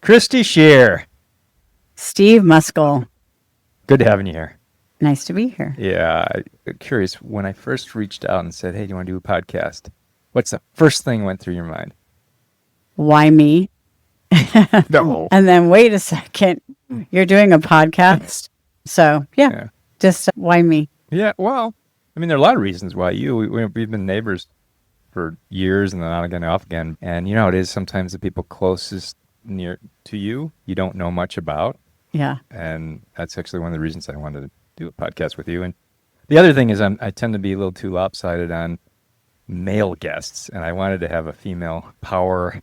Christy Shearer. Steve Muskal. Good having you here. Nice to be here. Yeah, I'm curious, when I first reached out and said, hey, do you want to do a podcast? What's the first thing went through your mind? Why me? No. And then wait a second, you're doing a podcast? So yeah. Just why me? Yeah, well, I mean, there are a lot of reasons why you. We've been neighbors for years and then on again, off again. And you know how it is sometimes the people closest near to you don't know much about. Yeah. And that's actually one of the reasons I wanted to do a podcast with you. And the other thing is I tend to be a little too lopsided on male guests, and I wanted to have a female power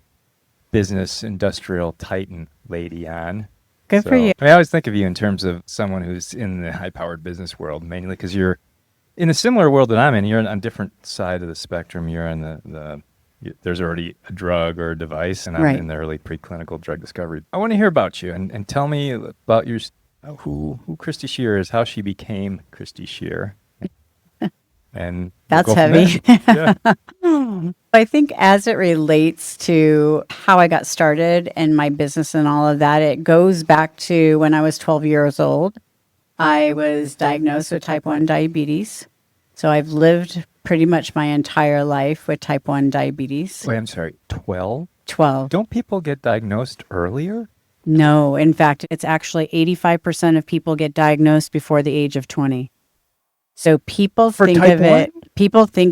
business industrial titan lady on. Good for you. I always think of you in terms of someone who's in the high-powered business world, mainly because you're in a similar world that I'm in. You're on a different side of the spectrum. You're on there's already a drug or a device, and I'm in the early preclinical drug discovery. I want to hear about you and tell me about who Christy Shearer is, how she became Christy Shearer. And that's heavy. Yeah. I think as it relates to how I got started and my business and all of that, it goes back to when I was 12 years old. I was diagnosed with type 1 diabetes. So I've lived pretty much my entire life with type 1 diabetes. Wait, I'm sorry, 12? 12. Don't people get diagnosed earlier? No. In fact, it's actually 85% of people get diagnosed before the age of 20. So people think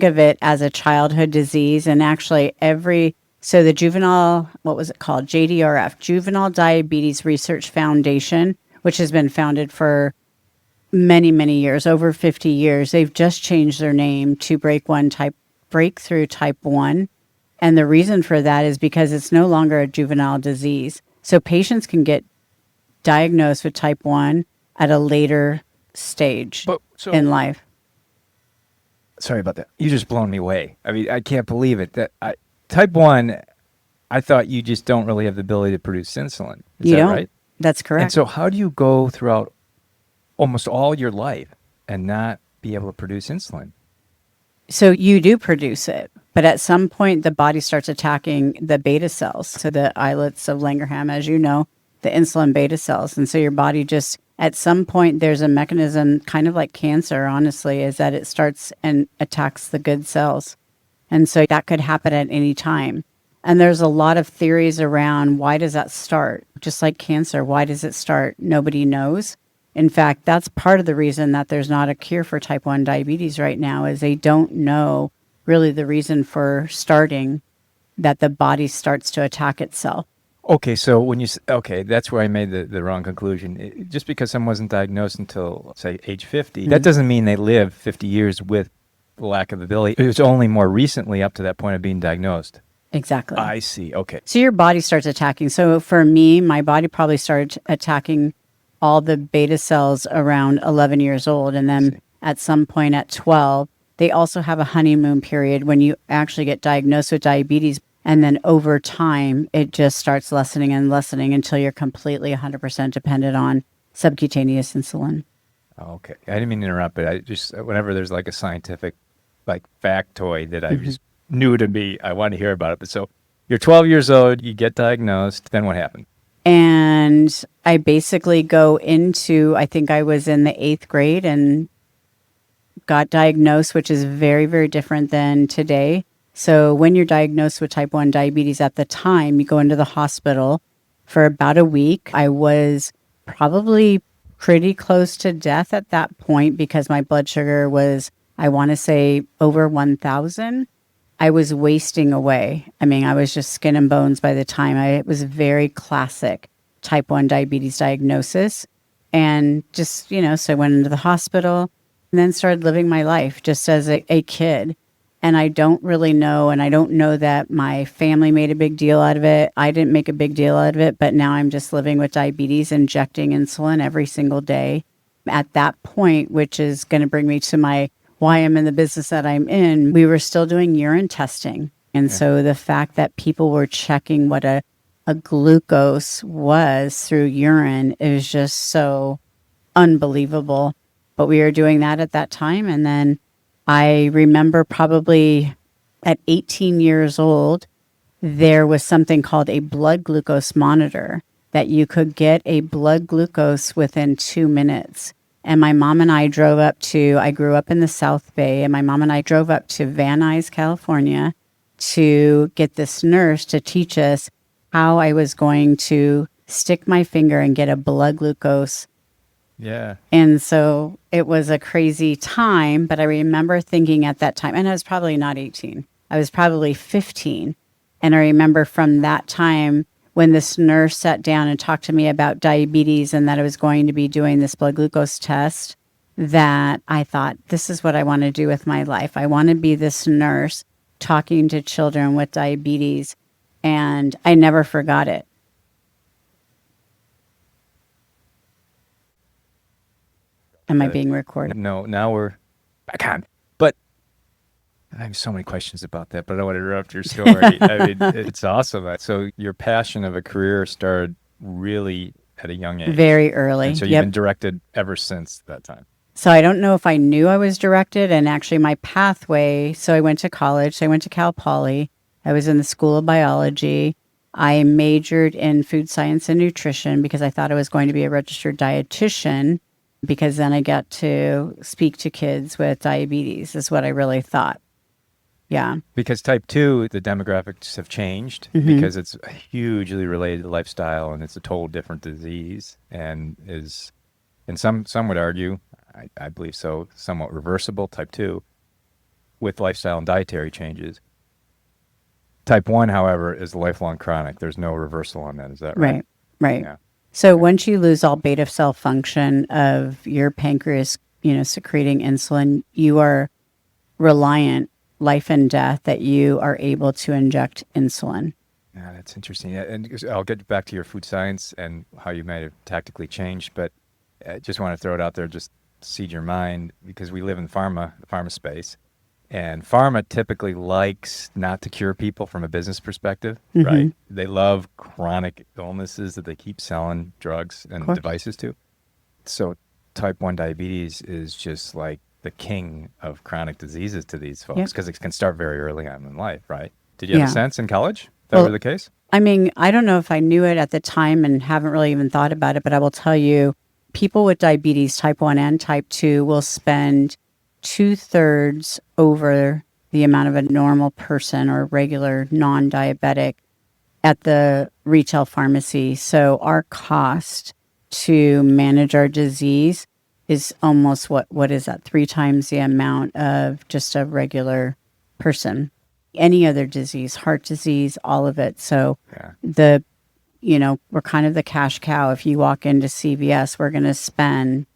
of it as a childhood disease, and actually the juvenile, what was it called? JDRF, Juvenile Diabetes Research Foundation, which has been founded for many, many years, over 50 years. They've just changed their name to Breakthrough Type 1. And the reason for that is because it's no longer a juvenile disease. So patients can get diagnosed with type 1 at a later stage in life. Sorry about that. You just blown me away. I mean, I can't believe it. Type 1, I thought you just don't really have the ability to produce insulin. Is that right? That's correct. And so how do you go throughout almost all your life and not be able to produce insulin? So you do produce it, but at some point the body starts attacking the beta cells. So the islets of Langerhans, as you know, the insulin beta cells. And so your body just, at some point there's a mechanism, kind of like cancer, honestly, is that it starts and attacks the good cells. And so that could happen at any time. And there's a lot of theories around why does that start? Just like cancer, why does it start? Nobody knows. In fact, that's part of the reason that there's not a cure for type 1 diabetes right now, is they don't know really the reason for starting, that the body starts to attack itself. Okay, so that's where I made the wrong conclusion. Just because someone wasn't diagnosed until, say, age 50, that doesn't mean they live 50 years with lack of ability. It was only more recently up to that point of being diagnosed. Exactly. I see, okay. So your body starts attacking. So for me, my body probably started attacking all the beta cells around 11 years old. And then at some point at 12, they also have a honeymoon period when you actually get diagnosed with diabetes. And then over time, it just starts lessening and lessening until you're completely 100% dependent on subcutaneous insulin. Okay. I didn't mean to interrupt, but I just, whenever there's like a scientific factoid that I just new to me, I want to hear about it. But so you're 12 years old, you get diagnosed, then what happened? And I basically go into, I think I was in the 8th grade and got diagnosed, which is very, very different than today. So when you're diagnosed with type 1 diabetes at the time, you go into the hospital for about a week. I was probably pretty close to death at that point because my blood sugar was, I want to say, over 1,000. I was wasting away. I mean, I was just skin and bones by the time. It was very classic type 1 diabetes diagnosis. And just, so I went into the hospital and then started living my life just as a kid. And I don't really know, and I don't know that my family made a big deal out of it. I didn't make a big deal out of it, but now I'm just living with diabetes, injecting insulin every single day. At that point, which is going to bring me to why I'm in the business that I'm in, we were still doing urine testing. And so the fact that people were checking what a glucose was through urine is just so unbelievable. But we were doing that at that time. And then I remember probably at 18 years old, there was something called a blood glucose monitor. that you could get a blood glucose within 2 minutes. And my mom and I I grew up in the South Bay, and my mom and I drove up to Van Nuys, California to get this nurse to teach us how I was going to stick my finger and get a blood glucose. Yeah. And so it was a crazy time, but I remember thinking at that time, and I was probably not 18, I was probably 15. And I remember from that time when this nurse sat down and talked to me about diabetes and that I was going to be doing this blood glucose test, that I thought, this is what I want to do with my life. I want to be this nurse talking to children with diabetes. And I never forgot it. Am I being recorded? No, now we're back on. But I have so many questions about that, but I don't want to interrupt your story. I mean, it's awesome. So your passion of a career started really at a young age. Very early. And so you've been directed ever since that time. So I don't know if I knew I was directed, and actually my pathway, so I went to college. So I went to Cal Poly. I was in the School of Biology. I majored in food science and nutrition because I thought I was going to be a registered dietitian, because then I got to speak to kids with diabetes is what I really thought. Yeah. Because type 2, the demographics have changed because it's hugely related to lifestyle, and it's a total different disease, and some would argue, I believe so, somewhat reversible, type 2, with lifestyle and dietary changes. Type 1, however, is lifelong chronic. There's no reversal on that. Is that right? Right. Yeah. So once you lose all beta cell function of your pancreas, secreting insulin, you are reliant, life and death, that you are able to inject insulin. Yeah, that's interesting. Yeah, and I'll get back to your food science and how you might have tactically changed, but I just want to throw it out there, just seed your mind, because we live in the pharma space, and pharma typically likes not to cure people from a business perspective, right? They love chronic illnesses that they keep selling drugs and devices to. So type 1 diabetes is just like the king of chronic diseases to these folks, because it can start very early on in life, right? Did you have a sense in college that were the case? I mean, I don't know if I knew it at the time and haven't really even thought about it, but I will tell you, people with diabetes, type 1 and type 2, will spend 2/3 over the amount of a normal person or regular non-diabetic at the retail pharmacy. So our cost to manage our disease is almost what is that? 3 times the amount of just a regular person. Any other disease, heart disease, all of it. So we're kind of the cash cow. If you walk into CVS, we're going to spend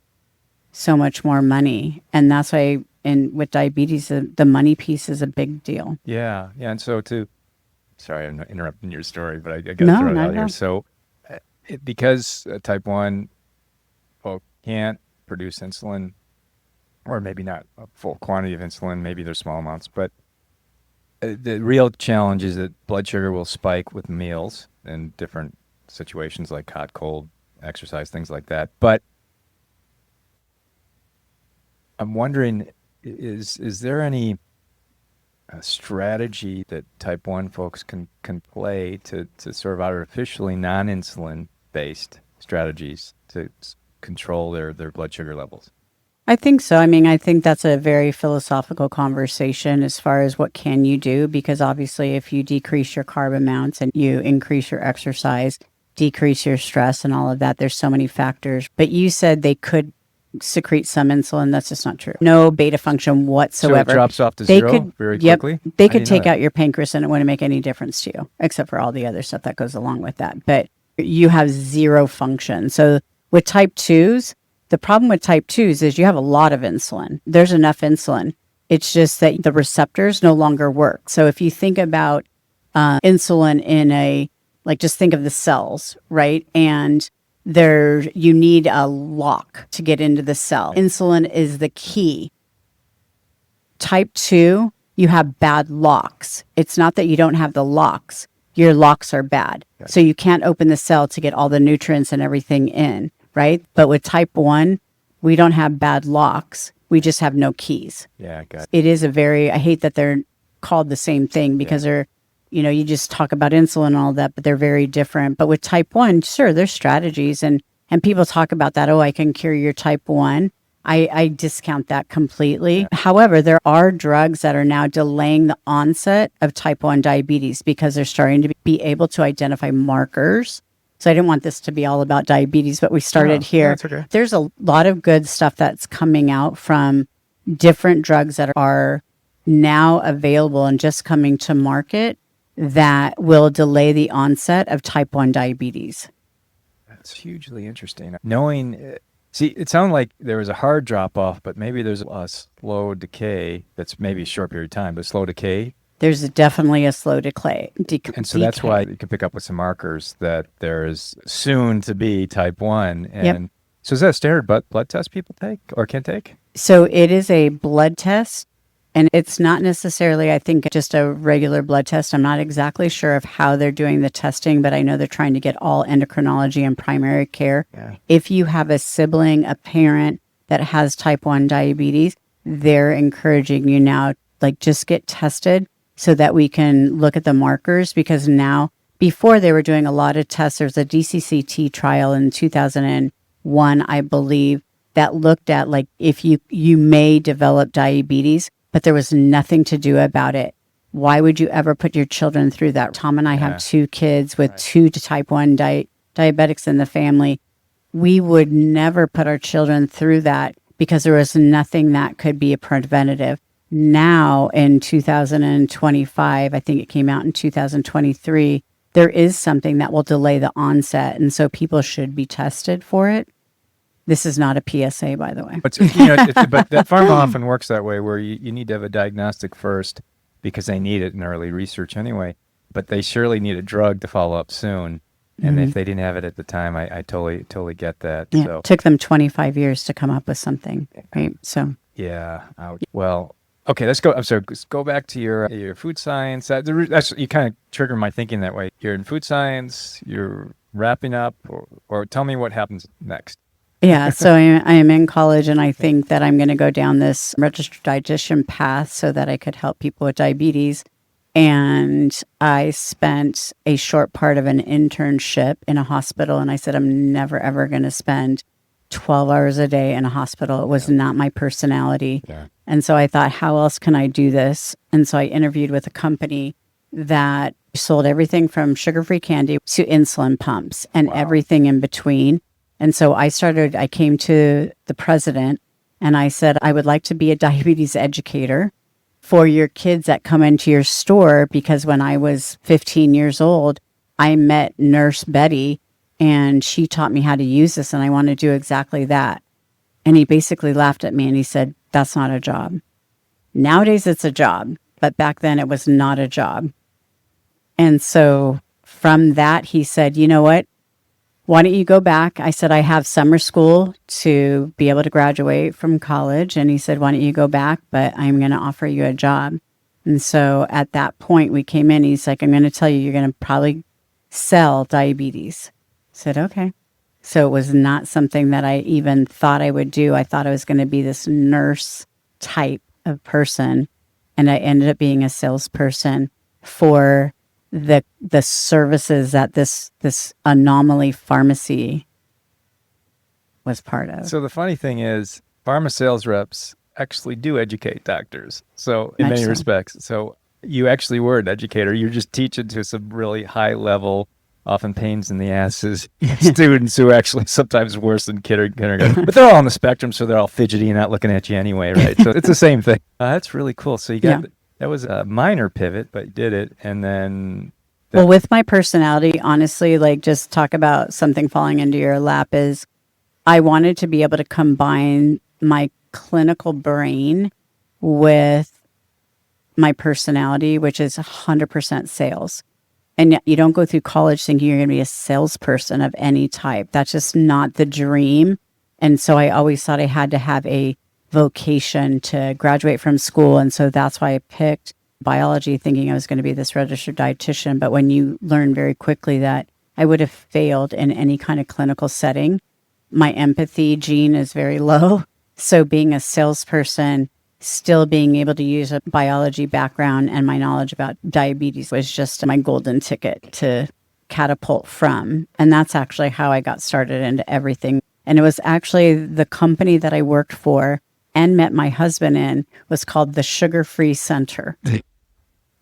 so much more money. And that's why with diabetes, the money piece is a big deal. Yeah. And so sorry, I'm not interrupting your story, but I got to throw it out here. So because type 1 folk can't produce insulin, or maybe not a full quantity of insulin, maybe there's small amounts, but the real challenge is that blood sugar will spike with meals in different situations like hot, cold, exercise, things like that. But I'm wondering, is there any strategy that type 1 folks can play to sort of artificially non-insulin based strategies to control their blood sugar levels? I think so. I mean, I think that's a very philosophical conversation as far as what can you do, because obviously if you decrease your carb amounts and you increase your exercise, decrease your stress and all of that, there's so many factors. But you said they could secrete some insulin. That's just not true. No beta function whatsoever. So it drops off to zero very quickly? They could take out your pancreas and it wouldn't make any difference to you, except for all the other stuff that goes along with that. But you have zero function. So with type 2s, the problem with type 2s is you have a lot of insulin. There's enough insulin. It's just that the receptors no longer work. So if you think about insulin just think of the cells, right? And you need a lock to get into the cell. Insulin is the key. Type 2, you have bad locks. It's not that you don't have the locks. Your locks are bad. Okay. So you can't open the cell to get all the nutrients and everything in, right? But with type 1, we don't have bad locks. We just have no keys. Yeah, I got it. It is I hate that they're called the same thing because they're, you just talk about insulin and all that, but they're very different. But with type 1, sure, there's strategies and people talk about that. Oh, I can cure your type 1. I discount that completely. Yeah. However, there are drugs that are now delaying the onset of type 1 diabetes because they're starting to be able to identify markers. So I didn't want this to be all about diabetes, but we started here. That's okay. There's a lot of good stuff that's coming out from different drugs that are now available and just coming to market that will delay the onset of type 1 diabetes. That's hugely interesting. Knowing, see, it sounded like there was a hard drop off, but maybe there's a slow decay. That's maybe a short period of time, but slow decay. There's definitely a slow decay. And so that's why you can pick up with some markers that there is soon to be type 1. And so is that a standard blood test people take or can take? So it is a blood test. And it's not necessarily, I think, just a regular blood test. I'm not exactly sure of how they're doing the testing, but I know they're trying to get all endocrinology and primary care. Yeah. If you have a sibling, a parent that has type 1 diabetes, they're encouraging you now, like, just get tested so that we can look at the markers. Because now, before they were doing a lot of tests, there's a DCCT trial in 2001, I believe, that looked at, like, if you may develop diabetes, but there was nothing to do about it. Why would you ever put your children through that? Tom and I have 2 kids with 2 type 1 diabetics in the family. We would never put our children through that because there was nothing that could be a preventative. Now in 2025, I think it came out in 2023, there is something that will delay the onset. And so people should be tested for it. This is not a PSA, by the way. But, but that pharma often works that way, where you need to have a diagnostic first because they need it in early research anyway. But they surely need a drug to follow up soon. And if they didn't have it at the time, I totally get that. Yeah, so. It took them 25 years to come up with something, right? So yeah. Well, okay, let's go. I'm sorry. Let's go back to your food science. That's you kind of triggered my thinking that way. You're in food science. You're wrapping up, or tell me what happens next. Yeah, so I am in college, and I think that I'm going to go down this registered dietitian path so that I could help people with diabetes. And I spent a short part of an internship in a hospital, and I said, I'm never, ever going to spend 12 hours a day in a hospital. It was not my personality. Yeah. And so I thought, how else can I do this? And so I interviewed with a company that sold everything from sugar-free candy to insulin pumps and everything in between. And so I came to the president and I said, I would like to be a diabetes educator for your kids that come into your store, because when I was 15 years old, I met Nurse Betty and she taught me how to use this, and I want to do exactly that. And he basically laughed at me and he said, that's not a job. Nowadays it's a job, but back then it was not a job. And so from that, he said, you know what? Why don't you go back? I said, I have summer school to be able to graduate from college. And he said, why don't you go back? But I'm going to offer you a job. And so at that point we came in, he's like, I'm going to tell you, you're going to probably sell diabetes. I said, okay. So it was not something that I even thought I would do. I thought I was going to be this nurse type of person. And I ended up being a salesperson for the services that this anomaly pharmacy was part of. So the funny thing is, pharma sales reps actually do educate doctors. So in many respects, so you actually were an educator. You're just teaching to some really high level, often pains in the asses students who are actually sometimes worse than kindergarten. But they're all on the spectrum, so they're all fidgety and not looking at you anyway, right? So it's the same thing. That's really cool. So you got that was a minor pivot, but you did it. And then... Well, with my personality, honestly, like, just talk about something falling into your lap, is I wanted to be able to combine my clinical brain with my personality, which is 100% sales. And yet you don't go through college thinking you're going to be a salesperson of any type. That's just not the dream. And so I always thought I had to have a vocation to graduate from school. And so that's why I picked biology, thinking I was going to be this registered dietitian. But when you learn very quickly that I would have failed in any kind of clinical setting, my empathy gene is very low. So being a salesperson, still being able to use a biology background and my knowledge about diabetes was just my golden ticket to catapult from. And that's actually how I got started into everything. And it was actually the company that I worked for and met my husband in was called the Sugar Free Center,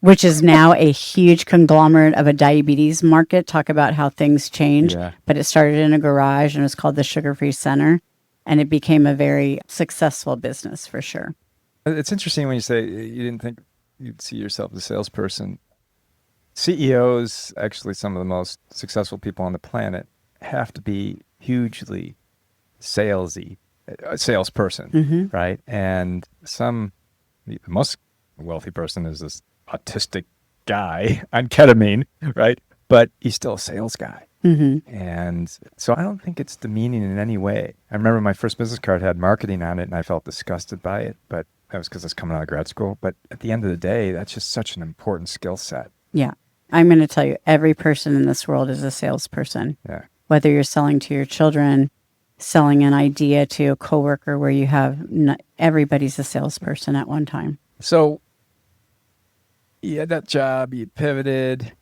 which is now a huge conglomerate of a diabetes market. Talk about how things change. Yeah. But it started in a garage and it was called the Sugar Free Center. And it became a very successful business for sure. It's interesting when you say you didn't think you'd see yourself as a salesperson. CEOs, actually some of the most successful people on the planet, have to be hugely salesy, a salesperson, right? And the most wealthy person is this autistic guy on ketamine, right? But he's still a sales guy. And so I don't think it's demeaning in any way. I remember my first business card had marketing on it and I felt disgusted by it, but that was because I was coming out of grad school. But at the end of the day, that's just such an important skill set. Yeah. I'm going to tell you, every person in this world is a salesperson. Yeah. Whether you're selling to your children, selling an idea to a coworker where you have, everybody's a salesperson at one time. So you had that job, you pivoted.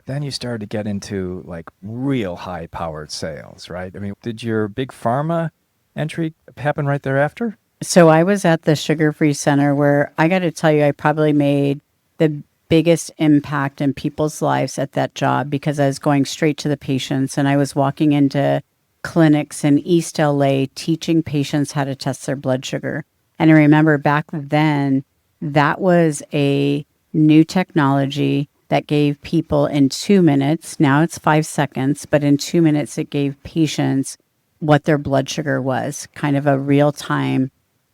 Then you started to get into like real high powered sales, right? I mean, did your big pharma entry happen right thereafter? So I was at the Sugar Free Center where I got to tell you, I probably made the biggest impact in people's lives at that job because I was going straight to the patients and I was walking into clinics in East LA teaching patients how to test their blood sugar. And I remember back then, that was a new technology that gave people in 2 minutes, now it's 5 seconds, but in 2 minutes, it gave patients what their blood sugar was, kind of a real-time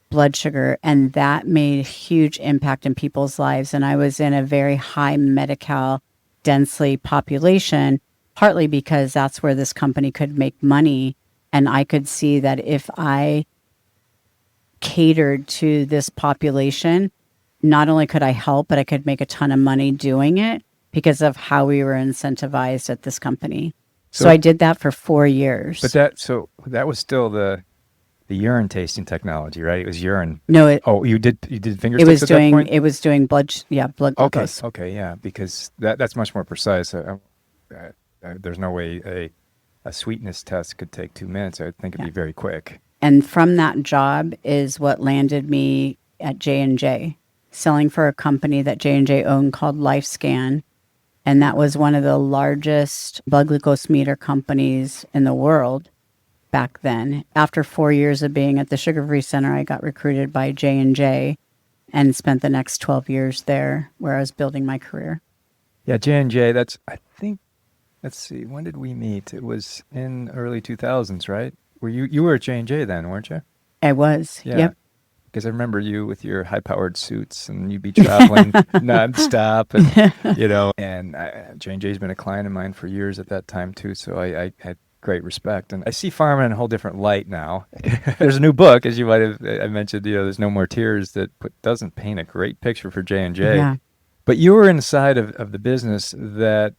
blood sugar. And that made a huge impact in people's lives. And I was in a very high Medi-Cal densely population, partly because that's where this company could make money. And I could see that if I catered to this population, not only could I help, but I could make a ton of money doing it because of how we were incentivized at this company. So I did that for 4 years. But that was still the urine tasting technology, right? It was urine. No, you did finger sticks at that point? It was doing blood glucose. Okay, yeah, because that's much more precise. There's no way a sweetness test could take 2 minutes. I would think it'd be very quick. And from that job is what landed me at J&J, selling for a company that J&J owned called LifeScan. And that was one of the largest blood glucose meter companies in the world back then. After 4 years of being at the Sugar Free Center, I got recruited by J&J and spent the next 12 years there where I was building my career. Yeah, J&J, let's see, when did we meet? It was in early 2000s, right? You were at J&J then, weren't you? I was, Yeah. Yep. Because I remember you with your high-powered suits, and you'd be traveling nonstop, and and J&J's been a client of mine for years at that time too. So I had great respect, and I see pharma in a whole different light now. There's a new book, as you might have I mentioned. There's No More Tears that doesn't paint a great picture for J&J. Yeah. But you were inside of the business that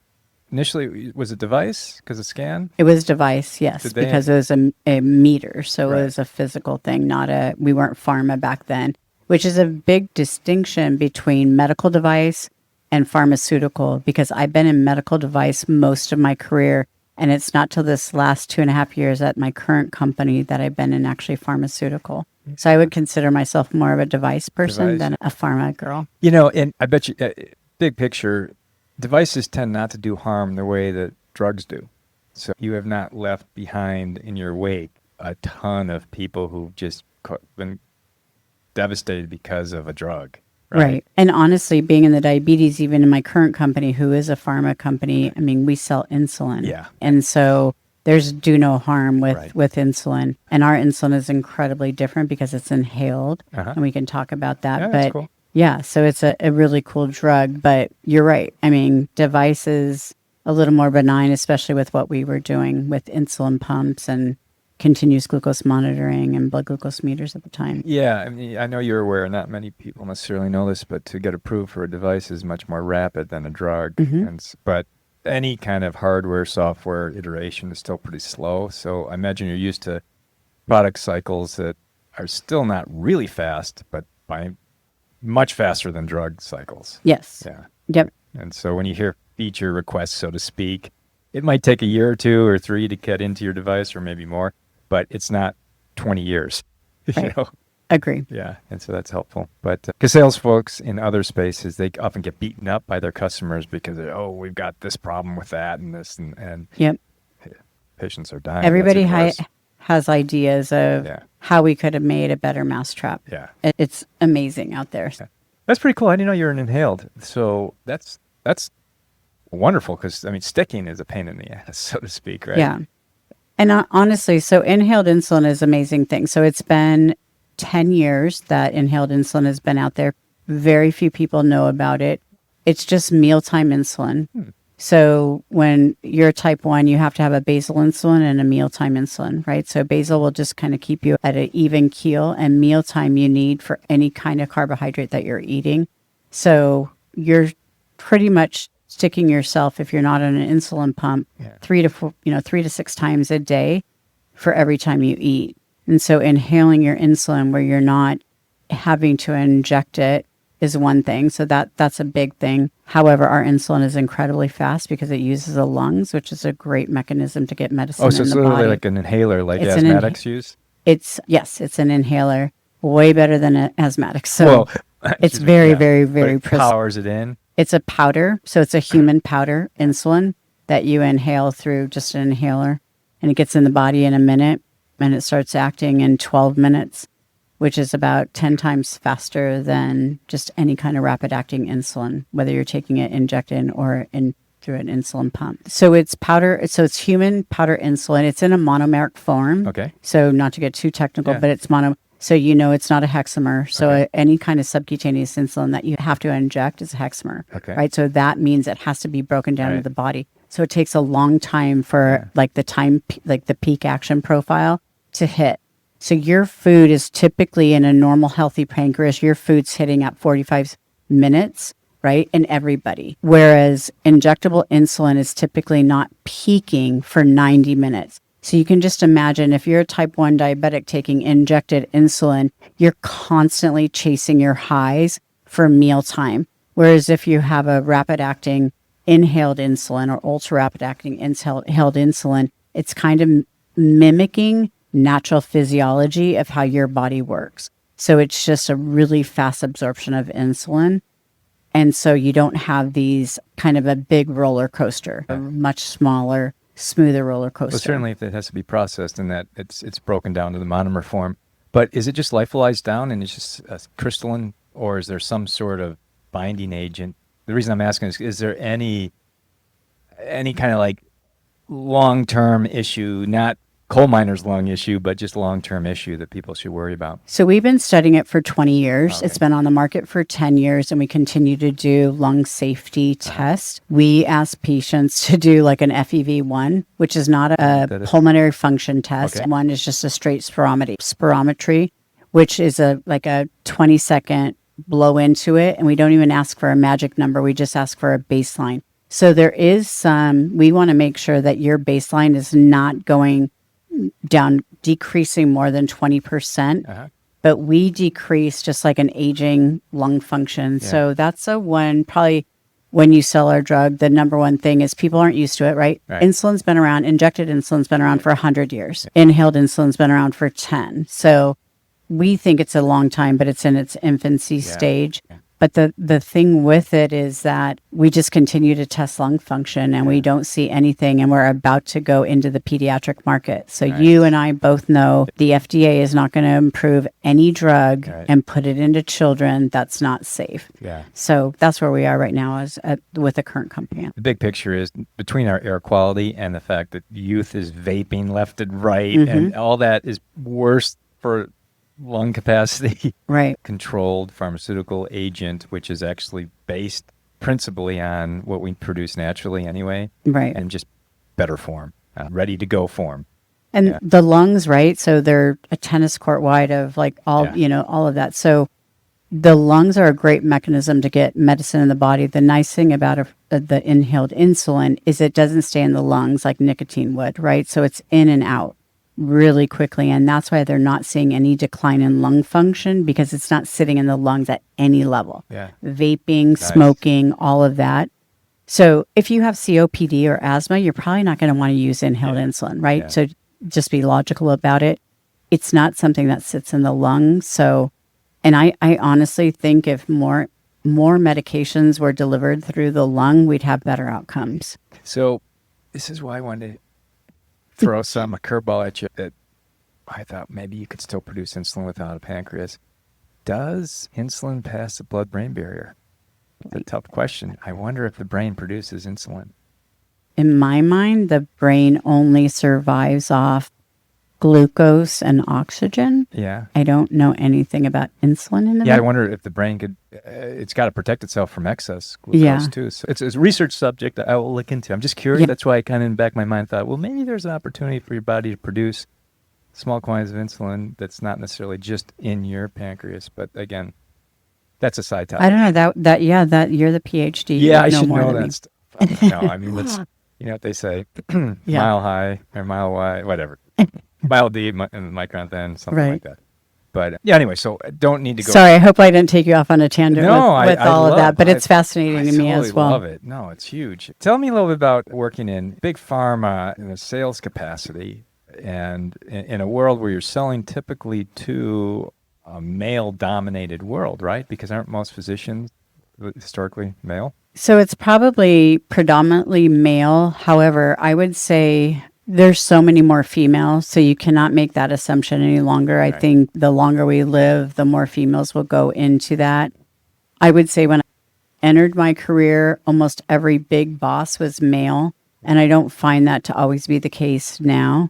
initially was a device because of scan. It was device, yes, because it was a meter. So Right. It was a physical thing, we weren't pharma back then, which is a big distinction between medical device and pharmaceutical, because I've been in medical device most of my career. And it's not till this last 2.5 years at my current company that I've been in actually pharmaceutical. So I would consider myself more of a device person than a pharma girl. And I bet you, big picture, devices tend not to do harm the way that drugs do. So you have not left behind in your wake a ton of people who've just been devastated because of a drug. Right. And honestly, being in the diabetes, even in my current company, who is a pharma company, I mean, we sell insulin. Yeah. And so there's do no harm with insulin. And our insulin is incredibly different because it's inhaled. And we can talk about that. Yeah, but that's cool. Yeah, so it's a really cool drug, but you're right. I mean, devices a little more benign, especially with what we were doing with insulin pumps and continuous glucose monitoring and blood glucose meters at the time. Yeah, I mean, I know you're aware, not many people necessarily know this, but to get approved for a device is much more rapid than a drug. But any kind of hardware, software iteration is still pretty slow. So I imagine you're used to product cycles that are still not really fast, but by much faster than drug cycles. Yes. Yeah. Yep. And so when you hear feature requests, so to speak, it might take a year or 2 or 3 to get into your device, or maybe more, but it's not 20 years. Right. You know? Agree. Yeah, and so that's helpful. But because sales folks in other spaces, they often get beaten up by their customers because we've got this problem with that and this, and Yep. patients are dying. Everybody That's even worse. has ideas of Yeah. how we could have made a better mousetrap. Yeah. It's amazing out there. Yeah. That's pretty cool. I didn't know you were an inhaled. So that's wonderful, because I mean, sticking is a pain in the ass, so to speak, right? Yeah. And honestly, so inhaled insulin is an amazing thing. So it's been 10 years that inhaled insulin has been out there. Very few people know about it. It's just mealtime insulin. So when you're type 1, you have to have a basal insulin and a mealtime insulin, right? So basal will just kind of keep you at an even keel, and mealtime you need for any kind of carbohydrate that you're eating. So you're pretty much sticking yourself, if you're not on an insulin pump, 3 to 6 times a day for every time you eat. And so inhaling your insulin where you're not having to inject it is one thing. So that's a big thing. However, our insulin is incredibly fast because it uses the lungs, which is a great mechanism to get medicine in the body. Oh, so it's literally like an inhaler, like asthmatics use? It's an inhaler, way better than an asthmatic. So Well, it's excuse me, very, yeah. very, But very it precise. powers it in. It's a powder. So it's a human powder insulin that you inhale through just an inhaler, and it gets in the body in a minute, and it starts acting in 12 minutes, which is about 10 times faster than just any kind of rapid acting insulin, whether you're taking it injected or through an insulin pump. So it's powder. So it's human powder insulin. It's in a monomeric form. Okay. So not to get too technical, Yeah. but it's mono. So it's not a hexamer. So Okay. any kind of subcutaneous insulin that you have to inject is a hexamer. Okay. Right. So that means it has to be broken down Right. into the body. So it takes a long time for like the peak action profile to hit. So your food is typically in a normal, healthy pancreas, your food's hitting at 45 minutes, right? In everybody. Whereas injectable insulin is typically not peaking for 90 minutes. So you can just imagine if you're a type 1 diabetic taking injected insulin, you're constantly chasing your highs for mealtime. Whereas if you have a rapid acting inhaled insulin or ultra rapid acting inhaled insulin, it's kind of mimicking natural physiology of how your body works. So it's just a really fast absorption of insulin. And so you don't have these kind of a big roller coaster, a much smaller, smoother roller coaster. Well, certainly if it has to be processed and that it's broken down to the monomer form. But is it just lyophilized down and it's just crystalline, or is there some sort of binding agent? The reason I'm asking is there any kind of like long-term issue, not coal miner's lung issue, but just long-term issue that people should worry about? So we've been studying it for 20 years. Okay. It's been on the market for 10 years, and we continue to do lung safety tests. We ask patients to do like an FEV1, which is not a pulmonary function test. Okay. One is just a straight spirometry, which is like a 20-second blow into it, and we don't even ask for a magic number. We just ask for a baseline. So there is we want to make sure that your baseline is not going down, decreasing more than 20%, but we decrease just like an aging lung function. Yeah. So that's probably when you sell our drug, the number one thing is people aren't used to it, right? Insulin's been around, injected insulin's been around for 100 years. Inhaled insulin's been around for 10. So we think it's a long time, but it's in its infancy stage. Yeah. But the thing with it is that we just continue to test lung function, and we don't see anything, and we're about to go into the pediatric market. So you and I both know the FDA is not going to improve any drug and put it into children that's not safe. Yeah. So that's where we are right now with the current company. The big picture is between our air quality and the fact that youth is vaping left and right, and all that is worse for lung capacity. Right. Controlled pharmaceutical agent, which is actually based principally on what we produce naturally anyway. Right. And just better form, ready to go form. And the lungs, right? So they're a tennis court wide of like all of that. So the lungs are a great mechanism to get medicine in the body. The nice thing about the inhaled insulin is it doesn't stay in the lungs like nicotine would, right? So it's in and out. really quickly. And that's why they're not seeing any decline in lung function, because it's not sitting in the lungs at any level. Yeah. Vaping, Nice. smoking, all of that. So if you have COPD or asthma, you're probably not going to want to use inhaled insulin, right? Yeah. So just be logical about it. It's not something that sits in the lungs. So, and I honestly think if more medications were delivered through the lung, we'd have better outcomes. So this is why I wanted to throw a curveball at you that I thought maybe you could still produce insulin without a pancreas. Does insulin pass the blood-brain barrier? It's a tough question. I wonder if the brain produces insulin. In my mind, the brain only survives off glucose and oxygen. Yeah. I don't know anything about insulin in the Yeah, I brain. wonder if the brain could, it's got to protect itself from excess glucose too. So it's a research subject I will look into. I'm just curious. Yeah. That's why I kind of in the back of my mind thought, well, maybe there's an opportunity for your body to produce small quantities of insulin that's not necessarily just in your pancreas. But again, that's a side topic. I don't know that you're the PhD. You Yeah, I know should more know than me. that stuff. No, I mean, let's, you know what they say, mile high or mile wide, whatever. Mile deep and micron thin, something like that. But yeah, anyway, so don't need to go. Sorry, I hope I didn't take you off on a tangent with I all of that, love- but it's fascinating I to me totally as well. love it. No, it's huge. Tell me a little bit about working in big pharma in a sales capacity and in a world where you're selling typically to a male-dominated world, right? Because aren't most physicians historically male? So it's probably predominantly male. However, I would say there's so many more females, so you cannot make that assumption any longer. I think the longer we live, the more females will go into that. I would say when I entered my career, almost every big boss was male, and I don't find that to always be the case now.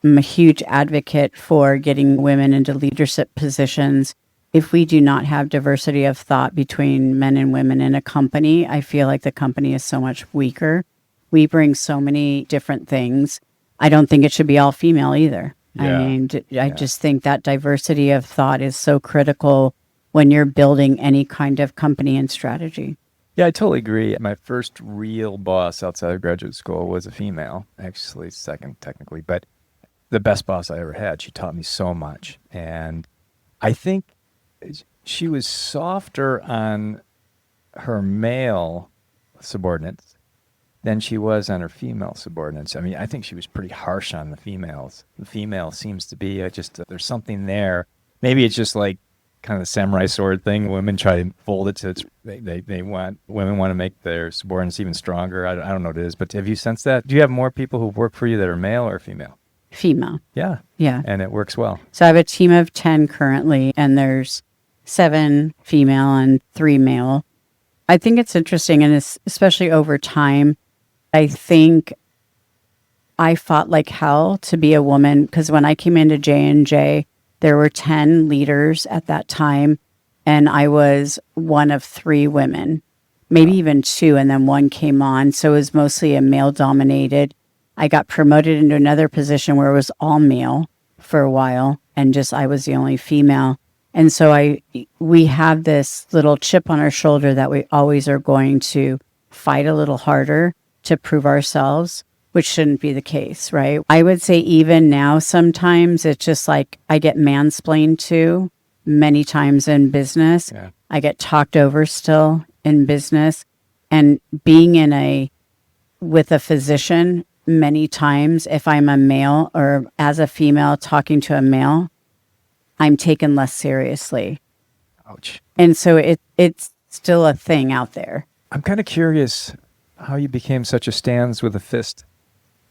I'm a huge advocate for getting women into leadership positions. If we do not have diversity of thought between men and women in a company, I feel like the company is so much weaker. We bring so many different things. I don't think it should be all female either. Yeah. I mean, I just think that diversity of thought is so critical when you're building any kind of company and strategy. Yeah, I totally agree. My first real boss outside of graduate school was a female, actually second technically, but the best boss I ever had. She taught me so much. And I think she was softer on her male subordinates than she was on her female subordinates. I mean, I think she was pretty harsh on the females. The female seems to be there's something there. Maybe it's just like kind of the samurai sword thing. Women try to fold it to women want to make their subordinates even stronger. I don't know what it is, but have you sensed that? Do you have more people who work for you that are male or female? Female. Yeah. Yeah. And it works well. So I have a team of 10 currently, and there's 7 female and 3 male. I think it's interesting, and especially over time, I think I fought like hell to be a woman, because when I came into J&J, there were 10 leaders at that time, and I was one of 3 women, maybe even 2, and then 1 came on. So it was mostly a male-dominated. I got promoted into another position where it was all male for a while, and just I was the only female. And so we have this little chip on our shoulder that we always are going to fight a little harder to prove ourselves, which shouldn't be the case, right? I would say even now, sometimes it's just like I get mansplained to many times in business. Yeah. I get talked over still in business. And being with a physician many times, if I'm a male or as a female talking to a male, I'm taken less seriously. Ouch. And so it's still a thing out there. I'm kind of curious how you became such a stands with a fist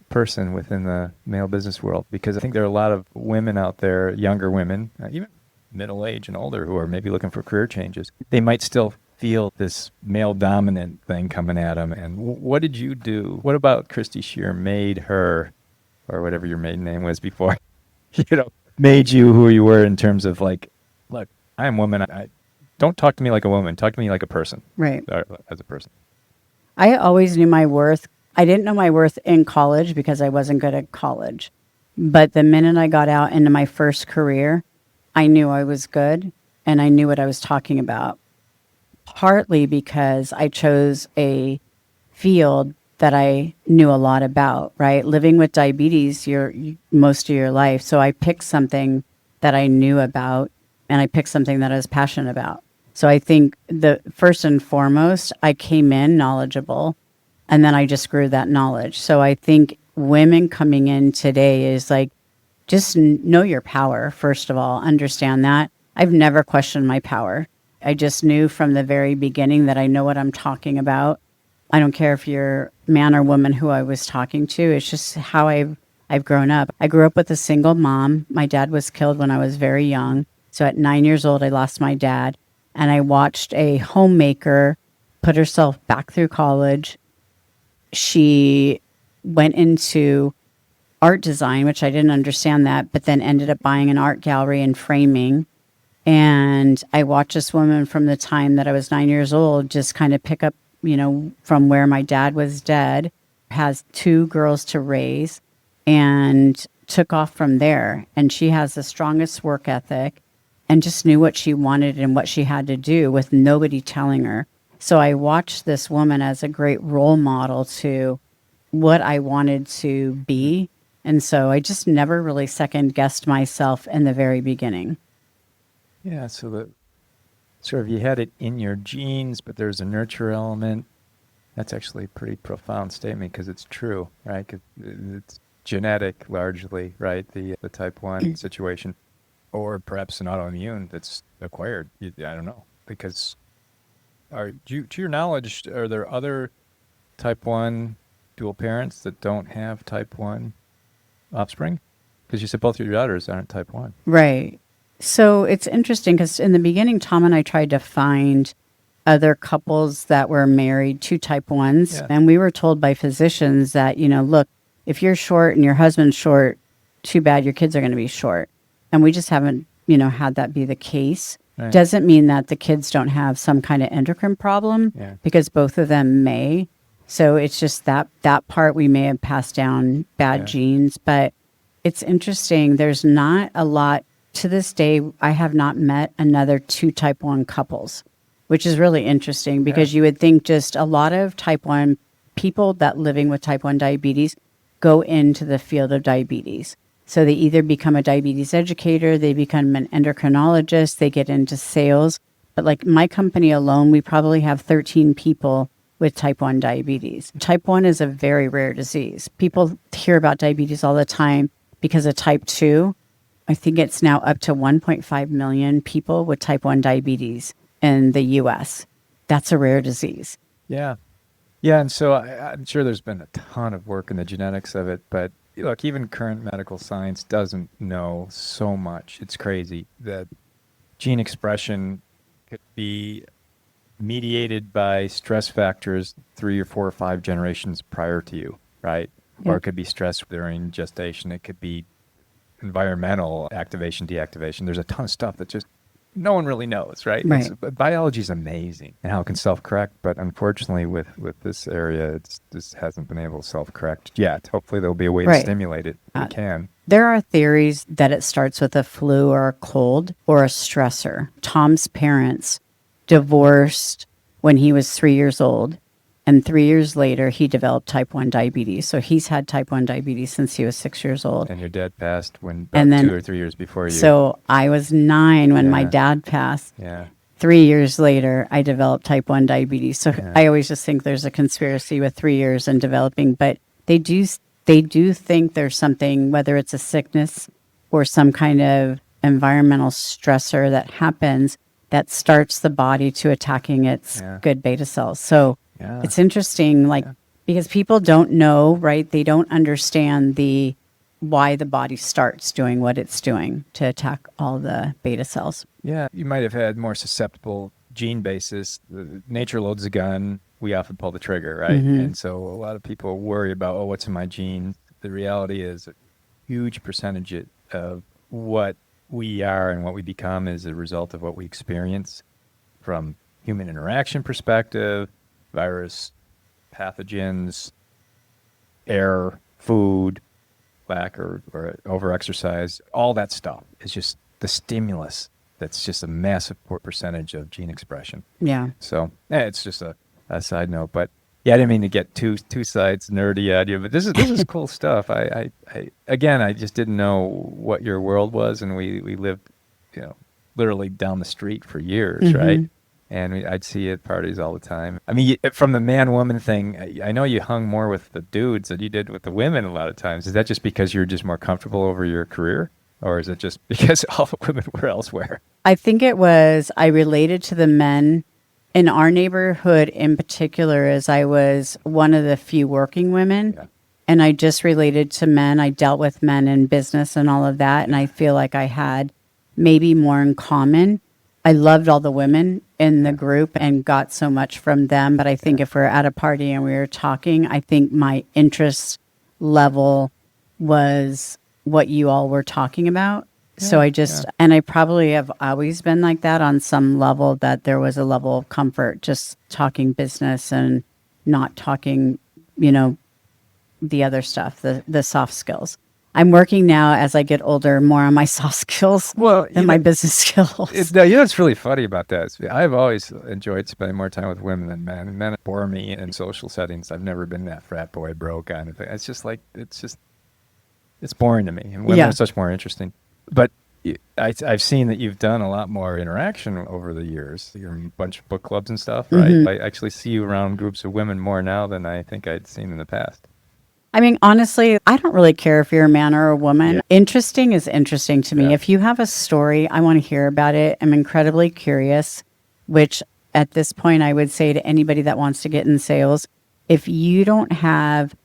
person within the male business world, because I think there are a lot of women out there, younger women, even middle age and older, who are maybe looking for career changes. They might still feel this male dominant thing coming at them. And what did you do? What about Christy Shearer made her, or whatever your maiden name was before, made you who you were in terms of like, look, I am woman. Don't talk to me like a woman. Talk to me like a person. Right. As a person. I always knew my worth. I didn't know my worth in college because I wasn't good at college. But the minute I got out into my first career, I knew I was good and I knew what I was talking about. Partly because I chose a field that I knew a lot about, right? Living with diabetes most of your life. So I picked something that I knew about, and I picked something that I was passionate about. So I think the first and foremost, I came in knowledgeable, and then I just grew that knowledge. So I think women coming in today is like, just know your power, first of all, understand that. I've never questioned my power. I just knew from the very beginning that I know what I'm talking about. I don't care if you're man or woman who I was talking to. It's just how I've grown up. I grew up with a single mom. My dad was killed when I was very young. So at 9 years old, I lost my dad. And I watched a homemaker put herself back through college. She went into art design, which I didn't understand that, but then ended up buying an art gallery and framing. And I watched this woman from the time that I was 9 years old just kind of pick up, from where my dad was dead, has 2 girls to raise, and took off from there. And she has the strongest work ethic and just knew what she wanted and what she had to do with nobody telling her. So I watched this woman as a great role model to what I wanted to be. And so I just never really second guessed myself in the very beginning. Yeah, so sort of you had it in your genes, but there's a nurture element. That's actually a pretty profound statement because it's true, right? 'Cause it's genetic largely, right? The type 1 situation, or perhaps an autoimmune that's acquired. I don't know, because to your knowledge, are there other type 1 dual parents that don't have type 1 offspring? Because you said both your daughters aren't type 1. Right. So it's interesting because in the beginning, Tom and I tried to find other couples that were married to type 1s. Yeah. And we were told by physicians that, look, if you're short and your husband's short, too bad, your kids are going to be short. And we just haven't, had that be the case. Right. Doesn't mean that the kids don't have some kind of endocrine problem, Yeah. because both of them may. So it's just that part we may have passed down bad Yeah. genes. But it's interesting. There's not a lot. To this day, I have not met another 2 type 1 couples, which is really interesting because you would think just a lot of type 1 people that living with type 1 diabetes go into the field of diabetes. So they either become a diabetes educator, they become an endocrinologist, they get into sales. But like my company alone, we probably have 13 people with type 1 diabetes. Type 1 is a very rare disease. People hear about diabetes all the time because of type 2. I think it's now up to 1.5 million people with type 1 diabetes in the U.S. That's a rare disease. Yeah. Yeah, and so I'm sure there's been a ton of work in the genetics of it, but look, even current medical science doesn't know so much. It's crazy that gene expression could be mediated by stress factors 3 or 4 or 5 generations prior to you, right? Yeah. Or it could be stress during gestation. It could be environmental activation, deactivation. There's a ton of stuff that just no one really knows, right? Right. Biology is amazing and how it can self-correct, but unfortunately with this area, it just hasn't been able to self-correct yet. Hopefully there'll be a way to Right. stimulate it. It can. There are theories that it starts with a flu or a cold or a stressor. Tom's parents divorced when he was 3 years old. And 3 years later, he developed type 1 diabetes. So he's had type 1 diabetes since he was 6 years old. And your dad passed about And then- 2 or 3 years before you. So I was 9 when my Yeah. dad passed. Yeah. 3 years later, I developed type 1 diabetes. So Yeah. I always just think there's a conspiracy with 3 years and developing, but they do think there's something, whether it's a sickness or some kind of environmental stressor that happens that starts the body to attacking its Yeah. good beta cells. So Yeah. it's interesting, because people don't know, right? They don't understand why the body starts doing what it's doing to attack all the beta cells. Yeah, you might have had more susceptible gene basis. Nature loads a gun. We often pull the trigger, right? Mhm. And so a lot of people worry about, what's in my genes? The reality is a huge percentage of what we are and what we become is a result of what we experience from human interaction perspective, virus, pathogens, air, food, lack or over-exercise. All that stuff is just the stimulus that's just a massive percentage of gene expression. Yeah. So it's just a side note. But Yeah, I didn't mean to get two sides nerdy at you, but this is cool stuff. I again, I just didn't know what your world was, and we lived, literally down the street for years, right? Hmm. And I'd see you at parties all the time. I mean, from the man-woman thing, I know you hung more with the dudes than you did with the women a lot of times. Is that just because you're just more comfortable over your career, or is it just because all the women were elsewhere? I think it was, I related to the men in our neighborhood in particular, as I was one of the few working women. Yeah. And I just related to men. I dealt with men in business and all of that. And I feel like I had maybe more in common. I loved all the women in the group and got so much from them. But I think if we're at a party and we were talking, I think my interest level was what you all were talking about. So I just, and I probably have always been like that on some level, that there was a level of comfort just talking business and not talking, the other stuff, the soft skills. I'm working now as I get older more on my soft skills than my business skills. What's really funny about that is I've always enjoyed spending more time with women than men. Men bore me in social settings. I've never been that frat boy bro kind of thing. It's just like, it's boring to me. And women are such more interesting. But I've seen that you've done a lot more interaction over the years. You're in a bunch of book clubs and stuff, right? Mm-hmm. I actually see you around groups of women more now than I think I'd seen in the past. I mean, honestly, I don't really care if you're a man or a woman. Yeah. Interesting is interesting to me. Yeah. If you have a story, I want to hear about it. I'm incredibly curious, which at this point I would say to anybody that wants to get in sales, if you don't have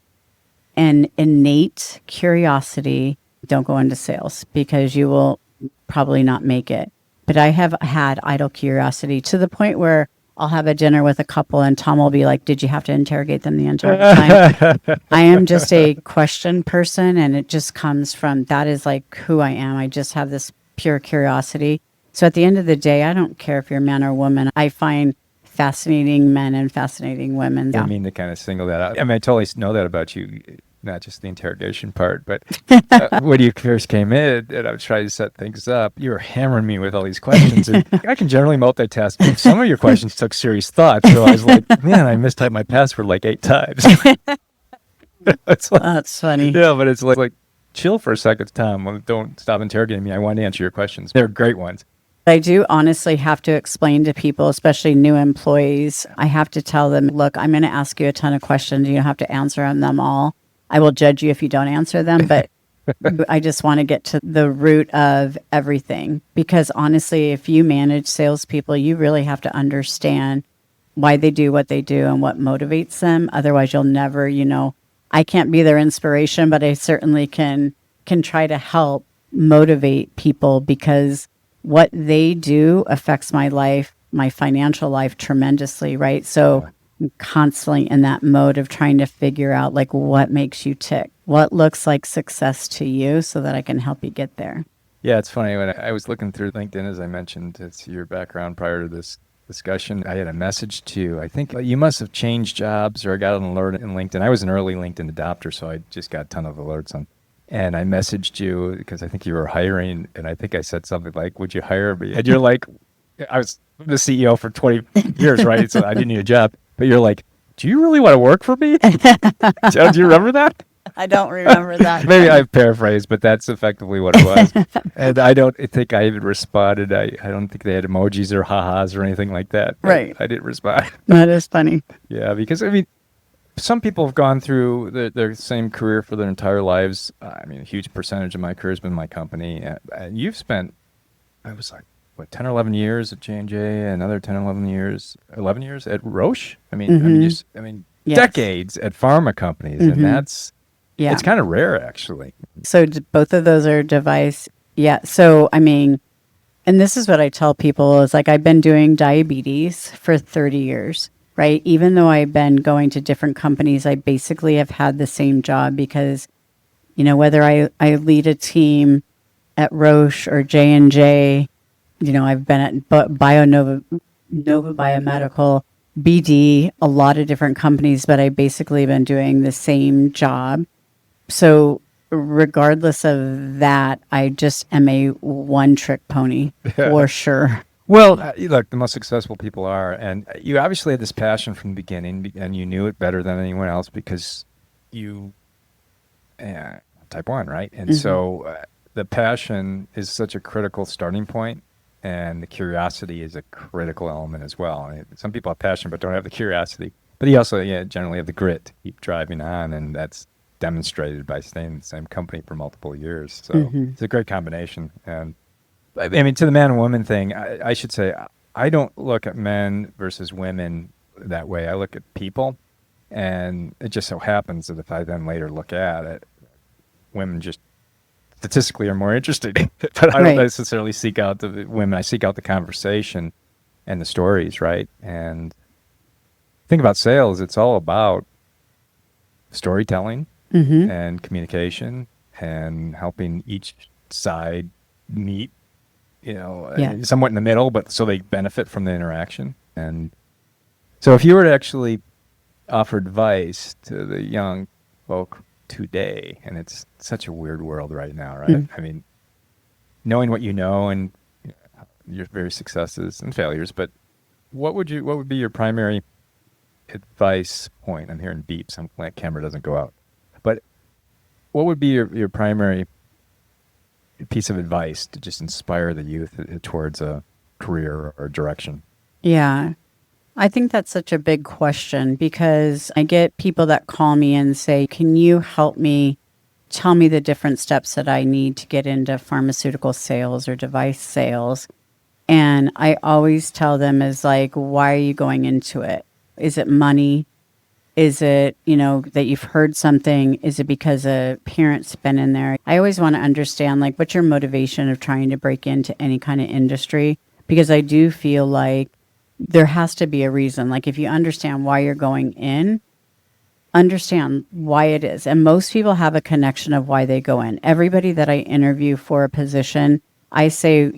an innate curiosity, don't go into sales, because you will probably not make it. But I have had idle curiosity to the point where I'll have a dinner with a couple and Tom will be like, did you have to interrogate them the entire time? I am just a question person, and it just comes from, that is like who I am. I just have this pure curiosity. So at the end of the day, I don't care if you're a man or woman. I find fascinating men and fascinating women. I mean to kind of single that out. I mean, I totally know that about you, not just the interrogation part, but when you first came in and I was trying to set things up, you were hammering me with all these questions. And I can generally multitask. Some of your questions took serious thought. So I was like, man, I mistyped my password like 8 times. It's like, That's funny. yeah, but it's like, chill for a second, Tom. Don't stop interrogating me. I want to answer your questions. They're great ones. I do honestly have to explain to people, especially new employees, I have to tell them, look, I'm going to ask you a ton of questions. You don't have to answer them all. I will judge you if you don't answer them, but I just want to get to the root of everything. Because honestly, if you manage salespeople, you really have to understand why they do what they do and what motivates them. Otherwise, you'll never, I can't be their inspiration, but I certainly can try to help motivate people, because what they do affects my life, my financial life tremendously, right? So I'm constantly in that mode of trying to figure out like what makes you tick, what looks like success to you, so that I can help you get there. Yeah, it's funny. When I was looking through LinkedIn, as I mentioned, it's your background prior to this discussion. I had a message to you. I think you must have changed jobs, or I got an alert in LinkedIn. I was an early LinkedIn adopter, so I just got a ton of alerts on. And I messaged you because I think you were hiring, and I think I said something like, would you hire me? And you're like, I was the CEO for 20 years, right? So I didn't need a job. But you're like, do you really want to work for me? Do you remember that? I don't remember that. Maybe I paraphrased, but that's effectively what it was. And I don't think I even responded. I don't think they had emojis or ha-has or anything like that. Right. I didn't respond. That is funny. Yeah, because, I mean, some people have gone through their same career for their entire lives. I mean, a huge percentage of my career has been my company. And you've spent, I was like, 10 or 11 years at J&J, another 10 or 11 years at Roche? I mean, Yes. decades at pharma companies. And that's, it's kind of rare, actually. So both of those are device. Yeah. So, I mean, and this is what I tell people is like, I've been doing diabetes for 30 years, right? Even though I've been going to different companies, I basically have had the same job, because, whether I lead a team at Roche or J&J, I've been at Nova Biomedical, BD, a lot of different companies, but I basically been doing the same job. So regardless of that, I just am a one-trick pony for sure. Well, look, the most successful people are, and you obviously had this passion from the beginning, and you knew it better than anyone else because you, type 1, right? And Hmm. so the passion is such a critical starting point, and the curiosity is a critical element as well. I mean, some people have passion but don't have the curiosity, but you also, generally have the grit to keep driving on, and that's demonstrated by staying in the same company for multiple years. So Hmm. it's a great combination, and I mean, to the man and woman thing, I should say I don't look at men versus women that way. I look at people, and it just so happens that if I then later look at it, women just statistically are more interesting. But I don't Right. necessarily seek out the women. I seek out the conversation and the stories, right? And think about sales. It's all about storytelling Hmm. and communication and helping each side meet, Yeah. somewhat in the middle, but so they benefit from the interaction. And so if you were to actually offer advice to the young folk today, and it's such a weird world right now, right? Mm. I mean, knowing what you know and your various successes and failures, but what would be your primary advice point? I'm hearing beeps. I'm glad camera doesn't go out. But what would be your primary piece of advice to just inspire the youth towards a career or direction? Yeah. I think that's such a big question because I get people that call me and say, "Can you help me tell me the different steps that I need to get into pharmaceutical sales or device sales?" And I always tell them is like, "Why are you going into it? Is it money? Is it, that you've heard something? Is it because a parent's been in there?" I always want to understand, like, what's your motivation of trying to break into any kind of industry? Because I do feel like there has to be a reason. Like, if you understand why you're going in, understand why it is. And most people have a connection of why they go in. Everybody that I interview for a position, I say,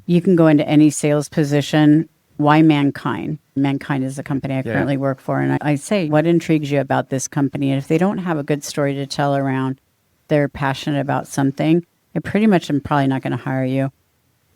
you can go into any sales position. Why MannKind? MannKind is the company I Yeah. currently work for. And I say, what intrigues you about this company? And if they don't have a good story to tell around they're passionate about something, I pretty much am probably not going to hire you.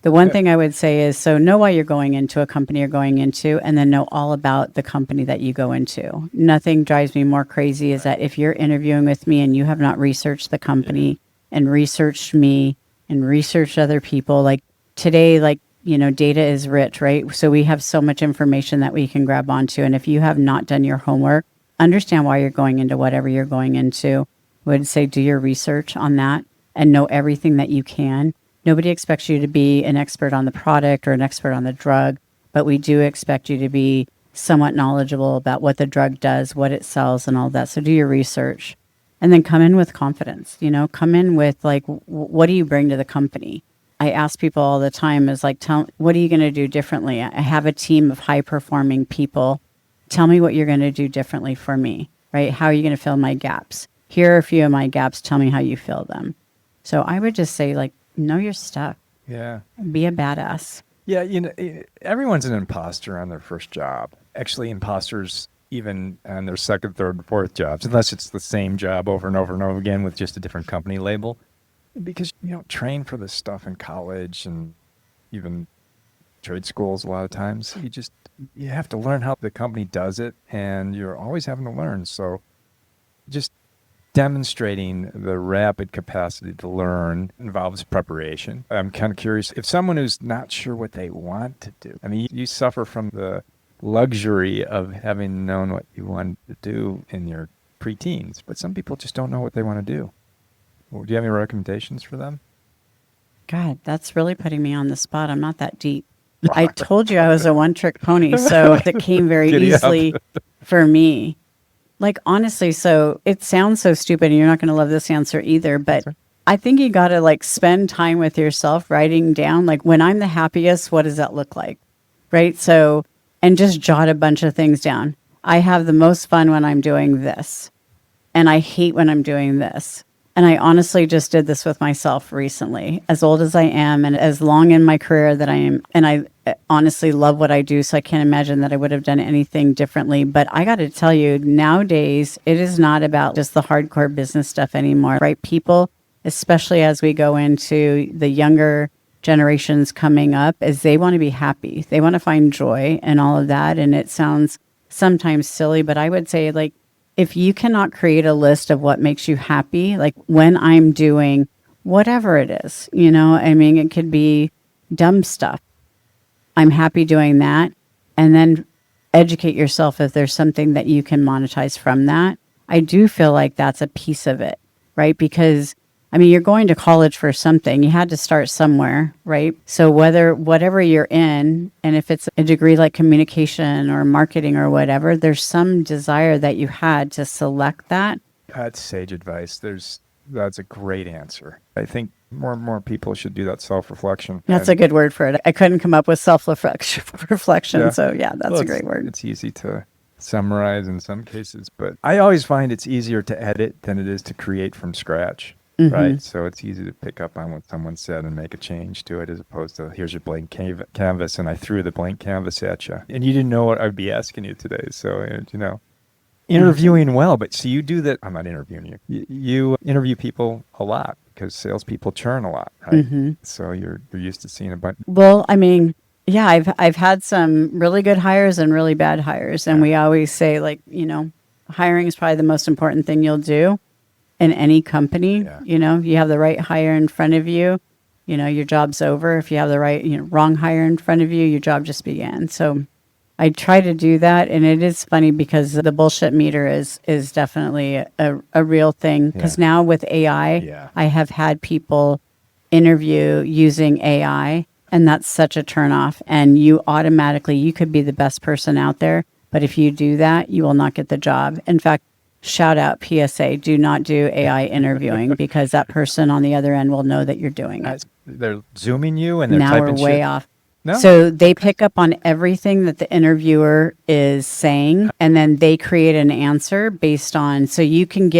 The one Yeah. thing I would say is, so know why you're going into a company you're going into, and then know all about the company that you go into. Nothing drives me more crazy is that if you're interviewing with me and you have not researched the Yeah. company and researched me and researched other people, like today, like, data is rich, right? So we have so much information that we can grab onto. And if you have not done your homework, understand why you're going into whatever you're going into. I would say do your research on that and know everything that you can. Nobody expects you to be an expert on the product or an expert on the drug, but we do expect you to be somewhat knowledgeable about what the drug does, what it sells, and all that. So do your research and then come in with confidence, come in with like, what do you bring to the company? I ask people all the time is like, what are you going to do differently? I have a team of high performing people. Tell me what you're going to do differently for me, right? How are you going to fill my gaps? Here are a few of my gaps. Tell me how you fill them. So I would just say, like, know your stuff. Yeah. Be a badass. Yeah, everyone's an imposter on their first job. Actually, imposters even on their second, third, fourth jobs, unless it's the same job over and over and over again with just a different company label. Because you don't train for this stuff in college and even trade schools a lot of times. You have to learn how the company does it, and you're always having to learn. So just demonstrating the rapid capacity to learn involves preparation. I'm kind of curious if someone who's not sure what they want to do. I mean, you suffer from the luxury of having known what you wanted to do in your preteens, but some people just don't know what they want to do. Well, do you have any recommendations for them? God, that's really putting me on the spot. I'm not that deep. I told you I was a one trick pony, so it came very Giddy up. easily for me. Like, honestly, so it sounds so stupid, and you're not going to love this answer either, but That's right. I think you got to like spend time with yourself writing down, like, when I'm the happiest, what does that look like? Right. So, and just jot a bunch of things down. I have the most fun when I'm doing this, and I hate when I'm doing this. And I honestly just did this with myself recently, as old as I am and as long in my career that I am. And I honestly love what I do. So I can't imagine that I would have done anything differently. But I got to tell you, nowadays, it is not about just the hardcore business stuff anymore, right? People, especially as we go into the younger generations coming up is they want to be happy. They want to find joy and all of that. And it sounds sometimes silly, but I would say, like, if you cannot create a list of what makes you happy, like when I'm doing whatever it is, I mean, it could be dumb stuff. I'm happy doing that. And then educate yourself if there's something that you can monetize from that. I do feel like that's a piece of it, right? Because, I mean, you're going to college for something. You had to start somewhere, right? So whatever you're in, and if it's a degree like communication or marketing or whatever, there's some desire that you had to select that. That's sage advice. That's a great answer. I think more and more people should do that self-reflection. That's a good word for it. I couldn't come up with self-reflection. Yeah. So yeah, that's a great word. It's easy to summarize in some cases, but I always find it's easier to edit than it is to create from scratch. Right. So it's easy to pick up on what someone said and make a change to it, as opposed to, here's your blank canvas and I threw the blank canvas at you and you didn't know what I'd be asking you today. So, interviewing well, but so you do that. I'm not interviewing you. You interview people a lot because salespeople churn a lot, right? So you're used to seeing a bunch. Well, I mean, yeah, I've had some really good hires and really bad hires. And we always say, like, hiring is probably the most important thing you'll do in any company. Yeah. You have the right hire in front of you, your job's over. If you have the right, wrong hire in front of you, your job just began. So I try to do that. And it is funny because the bullshit meter is definitely a real thing. Because now with AI, I have had people interview using AI, and that's such a turnoff. And you could be the best person out there, but if you do that, you will not get the job. In fact, shout out PSA, do not do AI interviewing because that person on the other end will know that you're doing it. They're Zooming you and they're now typing we're way shit. off. No. So they pick up on everything that the interviewer is saying, and then they create an answer based on, so you can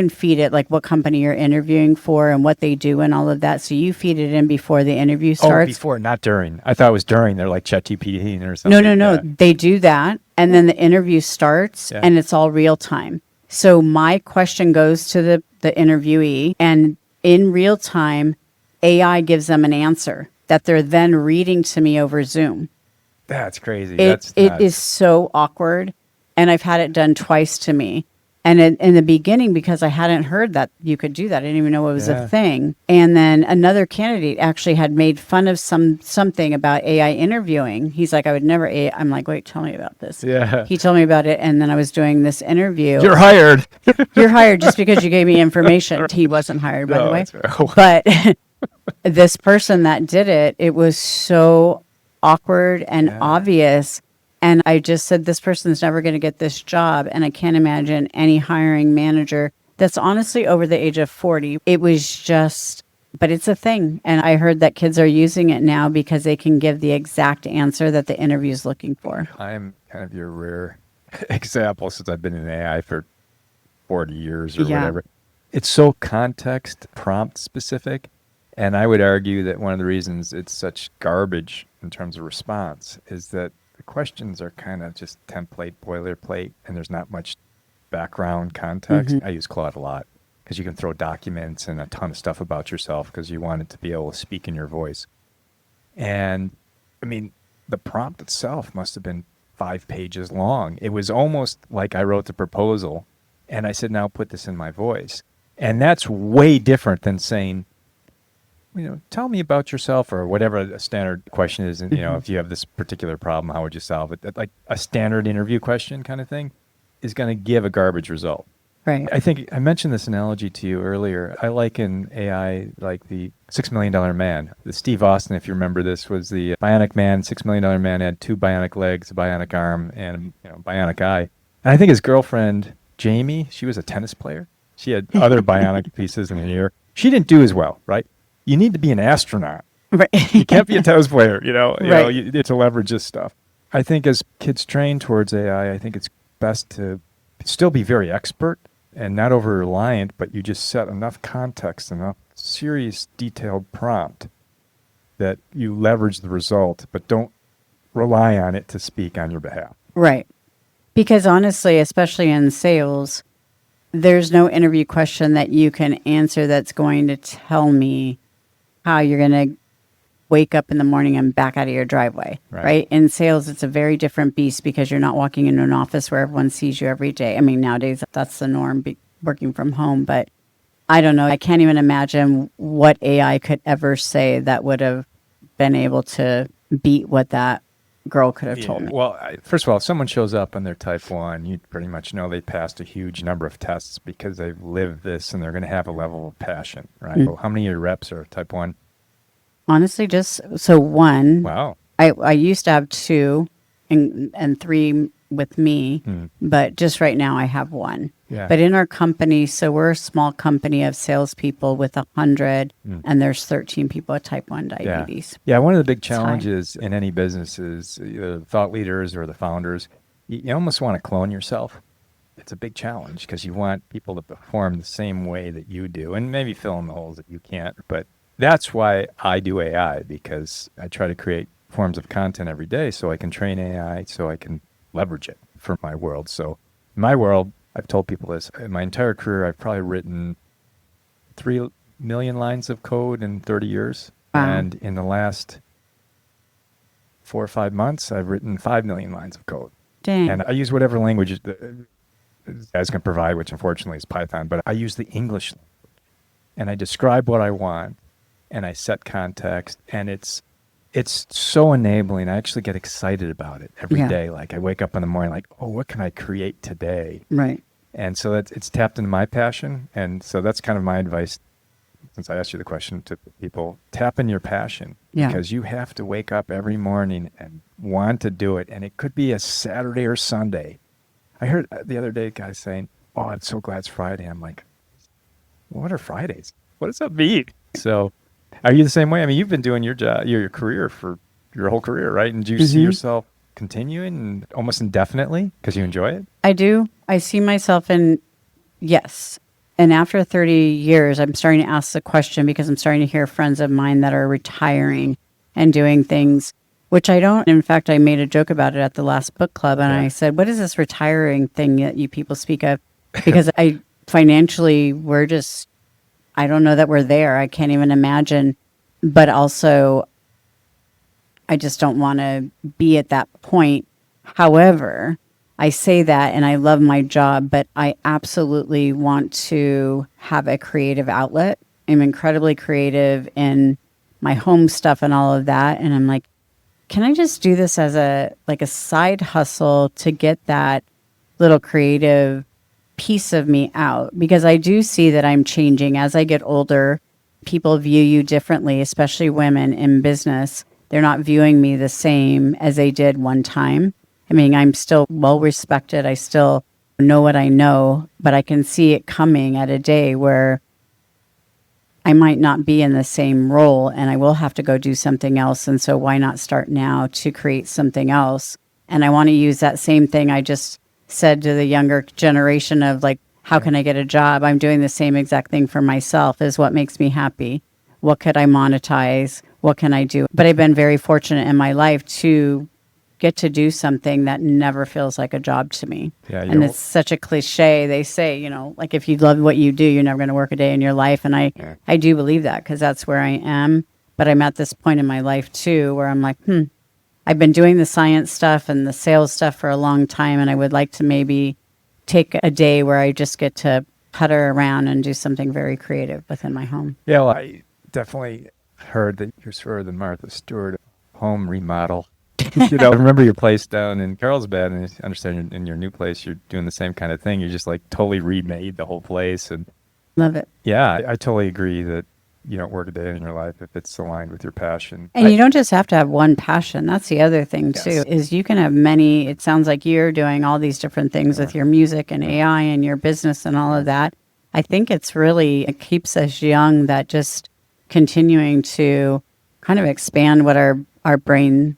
feed it like what company you're interviewing for and what they do and all of that. So you feed it in before the interview starts. Oh, before, not during. I thought it was during. They're like ChatGPT or something. No. They do that. And then the interview starts and it's all real time. So my question goes to the interviewee, and in real time, AI gives them an answer that they're then reading to me over Zoom. That's crazy. It is so awkward. And I've had it done twice to me. And in the beginning, because I hadn't heard that you could do that, I didn't even know it was a thing. And then another candidate actually had made fun of something about AI interviewing. He's like, I would never AI. I'm like, wait, tell me about this. Yeah. He told me about it. And then I was doing this interview. You're hired. You're hired just because you gave me information. He wasn't hired, by the way. Right. But this person that did it, it was so awkward and obvious. And I just said, this person's never going to get this job. And I can't imagine any hiring manager that's honestly over the age of 40. It was just, but it's a thing. And I heard that kids are using it now because they can give the exact answer that the interview is looking for. I'm kind of your rare example since I've been in AI for 40 years or whatever. It's so context prompt specific. And I would argue that one of the reasons it's such garbage in terms of response is that the questions are kind of just template, boilerplate, and there's not much background context. I use Claude a lot because you can throw documents and a ton of stuff about yourself because you want it to be able to speak in your voice. And, I mean, the prompt itself must have been 5 pages long. It was almost like I wrote the proposal, and I said, now put this in my voice. And that's way different than saying, tell me about yourself or whatever a standard question is. And, if you have this particular problem, how would you solve it? Like a standard interview question kind of thing is going to give a garbage result. Right. I think I mentioned this analogy to you earlier. I liken AI like the $6 Million Man. The Steve Austin, if you remember this, was the bionic man. $6 Million Man had 2 bionic legs, a bionic arm, and a bionic eye. And I think his girlfriend, Jamie, she was a tennis player. She had other bionic pieces in her ear. She didn't do as well, right? You need to be an astronaut. Right. You can't be a tennis player, Right. To leverage this stuff. I think as kids train towards AI, I think it's best to still be very expert and not over-reliant, but you just set enough context, enough serious, detailed prompt that you leverage the result, but don't rely on it to speak on your behalf. Right. Because honestly, especially in sales, there's no interview question that you can answer that's going to tell me how you're going to wake up in the morning and back out of your driveway, right? In sales, it's a very different beast because you're not walking into an office where everyone sees you every day. I mean, nowadays that's the norm, working from home, but I don't know. I can't even imagine what AI could ever say that would have been able to beat what that girl could have told me. Well, first of all, if someone shows up and they're type 1, you pretty much know they passed a huge number of tests because they've lived this and they're going to have a level of passion, right? Mm-hmm. So how many of your reps are type 1? Honestly, just so one. Wow. I used to have 2 and 3 with me, but just right now I have 1. Yeah. But in our company, so we're a small company of salespeople with 100, and there's 13 people with type 1 diabetes. Yeah, one of the big challenges in any business is the thought leaders or the founders, you almost want to clone yourself. It's a big challenge because you want people to perform the same way that you do and maybe fill in the holes that you can't. But that's why I do AI, because I try to create forms of content every day so I can train AI, so I can leverage it for my world. So in my world, I've told people this, in my entire career, I've probably written 3 million lines of code in 30 years. Wow. And in the last 4 or 5 months, I've written 5 million lines of code. Dang. And I use whatever language guys can provide, which unfortunately is Python, but I use the English language. And I describe what I want, and I set context, and it's so enabling. I actually get excited about it every day. Like I wake up in the morning like, oh, what can I create today? Right. And so it's tapped into my passion. And so that's kind of my advice, since I asked you the question, to people. Tap in your passion, because you have to wake up every morning and want to do it. And it could be a Saturday or Sunday. I heard the other day a guy saying, oh, I'm so glad it's Friday. I'm like, what are Fridays? What does that mean? So are you the same way? I mean, you've been doing your job, your career for your whole career, right? And do you see yourself continuing almost indefinitely because you enjoy it? I do. I see myself in, yes. And after 30 years, I'm starting to ask the question because I'm starting to hear friends of mine that are retiring and doing things, which I don't. In fact, I made a joke about it at the last book club. And I said, what is this retiring thing that you people speak of? Because financially, I don't know that we're there. I can't even imagine. But also, I just don't want to be at that point. However, I say that and I love my job, but I absolutely want to have a creative outlet. I'm incredibly creative in my home stuff and all of that. And I'm like, can I just do this as a side hustle to get that little creative piece of me out? Because I do see that I'm changing as I get older. People view you differently, especially women in business. They're not viewing me the same as they did one time. I mean, I'm still well respected. I still know what I know, but I can see it coming at a day where I might not be in the same role and I will have to go do something else. And so why not start now to create something else? And I want to use that same thing I just said to the younger generation of like, how can I get a job? I'm doing the same exact thing for myself. Is what makes me happy. What could I monetize? What can I do? But I've been very fortunate in my life to get to do something that never feels like a job to me. Yeah, and it's such a cliche. They say, like if you love what you do, you're never going to work a day in your life. And I do believe that because that's where I am. But I'm at this point in my life too, where I'm like, I've been doing the science stuff and the sales stuff for a long time. And I would like to maybe take a day where I just get to putter around and do something very creative within my home. Yeah, well, I definitely heard that you're sort of the Martha Stewart home remodel. I remember your place down in Carlsbad, and I understand in your new place, you're doing the same kind of thing. You just like totally remade the whole place. And love it. Yeah, I totally agree that you don't work a day in your life if it's aligned with your passion. And you don't just have to have one passion. That's the other thing too, is you can have many. It sounds like you're doing all these different things with your music and AI and your business and all of that. I think it keeps us young, that just continuing to kind of expand what our brain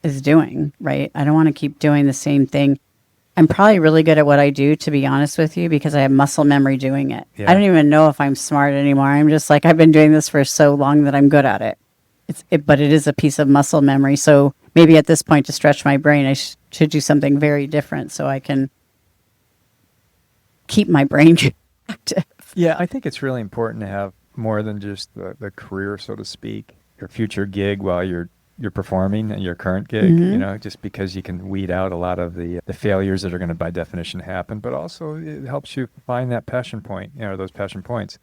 is doing, right? I don't want to keep doing the same thing. I'm probably really good at what I do, to be honest with you, because I have muscle memory doing it. Yeah. I don't even know if I'm smart anymore. I'm just like, I've been doing this for so long that I'm good at it. But it is a piece of muscle memory. So maybe at this point, to stretch my brain, I should do something very different so I can keep my brain active. Yeah, I think it's really important to have more than just the career, so to speak. your future gig while you're performing at your current gig, you know, just because you can weed out a lot of the failures that are going to by definition happen, but also it helps you find that passion point, you know, those passion points.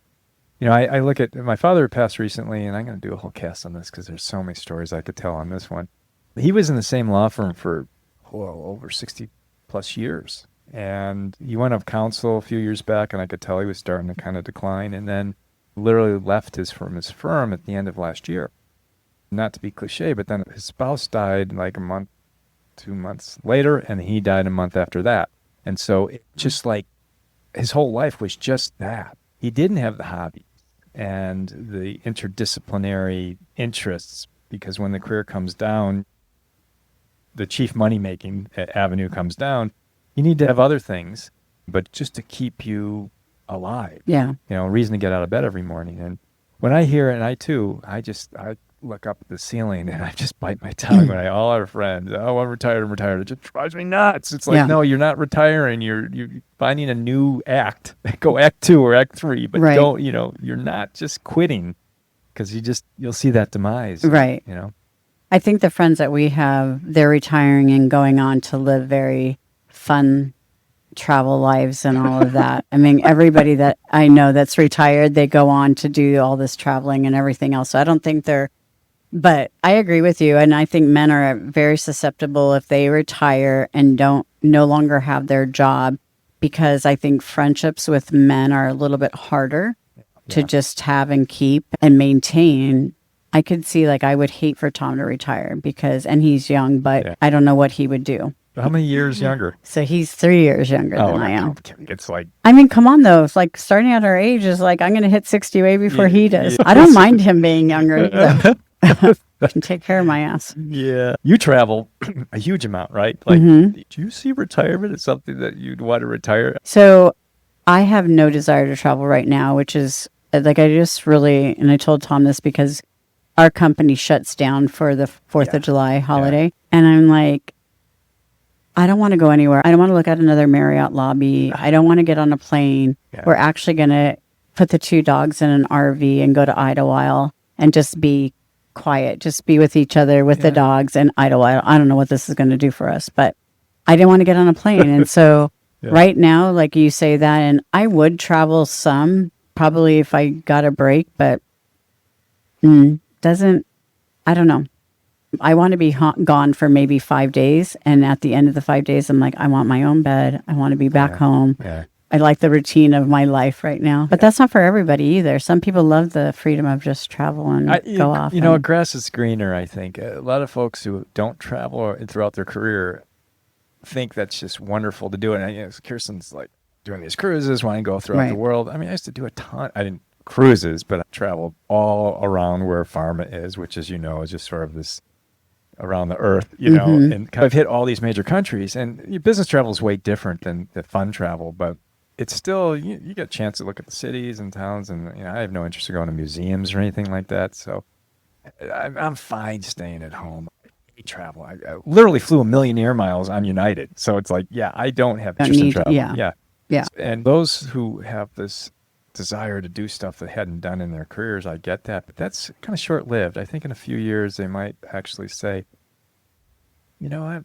You know, I look at my father passed recently, and I'm going to do a whole cast on this because there's so many stories I could tell on this one. He was in the same law firm for over 60 plus years, and he went off counsel a few years back, and I could tell he was starting to kind of decline, and then literally left his firm at the end of last year. Not to be cliche, but then his spouse died like a month, 2 months later, and he died a month after that. And so it just like his whole life was just that. He didn't have the hobby and the interdisciplinary interests, because when the career comes down, the chief money-making avenue comes down, you need to have other things, but just to keep you alive. Yeah. You know, a reason to get out of bed every morning. And when I hear it, and I look up at the ceiling and I just bite my tongue when all our friends, oh, I'm retired. It just drives me nuts. It's like, no, you're not retiring. You're finding a new act. Go act 2 or act 3, but don't, you know, you're not just quitting, because you'll see that demise. Right. You know, I think the friends that we have, they're retiring and going on to live very fun travel lives and all of that. I mean, everybody that I know that's retired, they go on to do all this traveling and everything else. So I don't think but I agree with you. And I think men are very susceptible if they retire and no longer have their job, because I think friendships with men are a little bit harder to just have and keep and maintain. I could see, like, I would hate for Tom to retire and he's young, but I don't know what he would do. How many years younger? So he's 3 years younger than I am. It's like, I mean, come on, though. It's like starting at our age is like, I'm going to hit 60 way before he does. I don't mind him being younger. Can take care of my ass. Yeah. You travel a huge amount, right? Like, do you see retirement as something that you'd want to retire? So I have no desire to travel right now, which is like, I just really, and I told Tom this because our company shuts down for the 4th of July holiday. And I'm like, I don't want to go anywhere. I don't want to look at another Marriott lobby. I don't want to get on a plane. Yeah. We're actually going to put the 2 dogs in an RV and go to Idlewild and just be quiet, just be with each other with the dogs and Idlewild. I don't know what this is going to do for us, but I didn't want to get on a plane. And so right now, like you say that, and I would travel some, probably if I got a break, but I don't know. I want to be gone for maybe 5 days. And at the end of the 5 days, I'm like, I want my own bed. I want to be back home. Yeah. I like the routine of my life right now. But that's not for everybody either. Some people love the freedom of just travel and go off. You know, grass is greener, I think. A lot of folks who don't travel throughout their career think that's just wonderful to do it. And you know, Kirsten's like doing these cruises, wanting to go throughout the world. I mean, I used to do a ton. I didn't cruises, but I traveled all around where pharma is, which, as you know, is just sort of this around the earth, you know, and kind of hit all these major countries. And your business travel is way different than the fun travel, but it's still, you get a chance to look at the cities and towns, and you know, I have no interest in going to museums or anything like that. So I'm fine staying at home. I travel. I literally flew 1 million air miles on United. So it's like, I don't have interest in travel. Yeah. And those who have this desire to do stuff they hadn't done in their careers, I get that, but that's kind of short-lived. I think in a few years they might actually say, you know,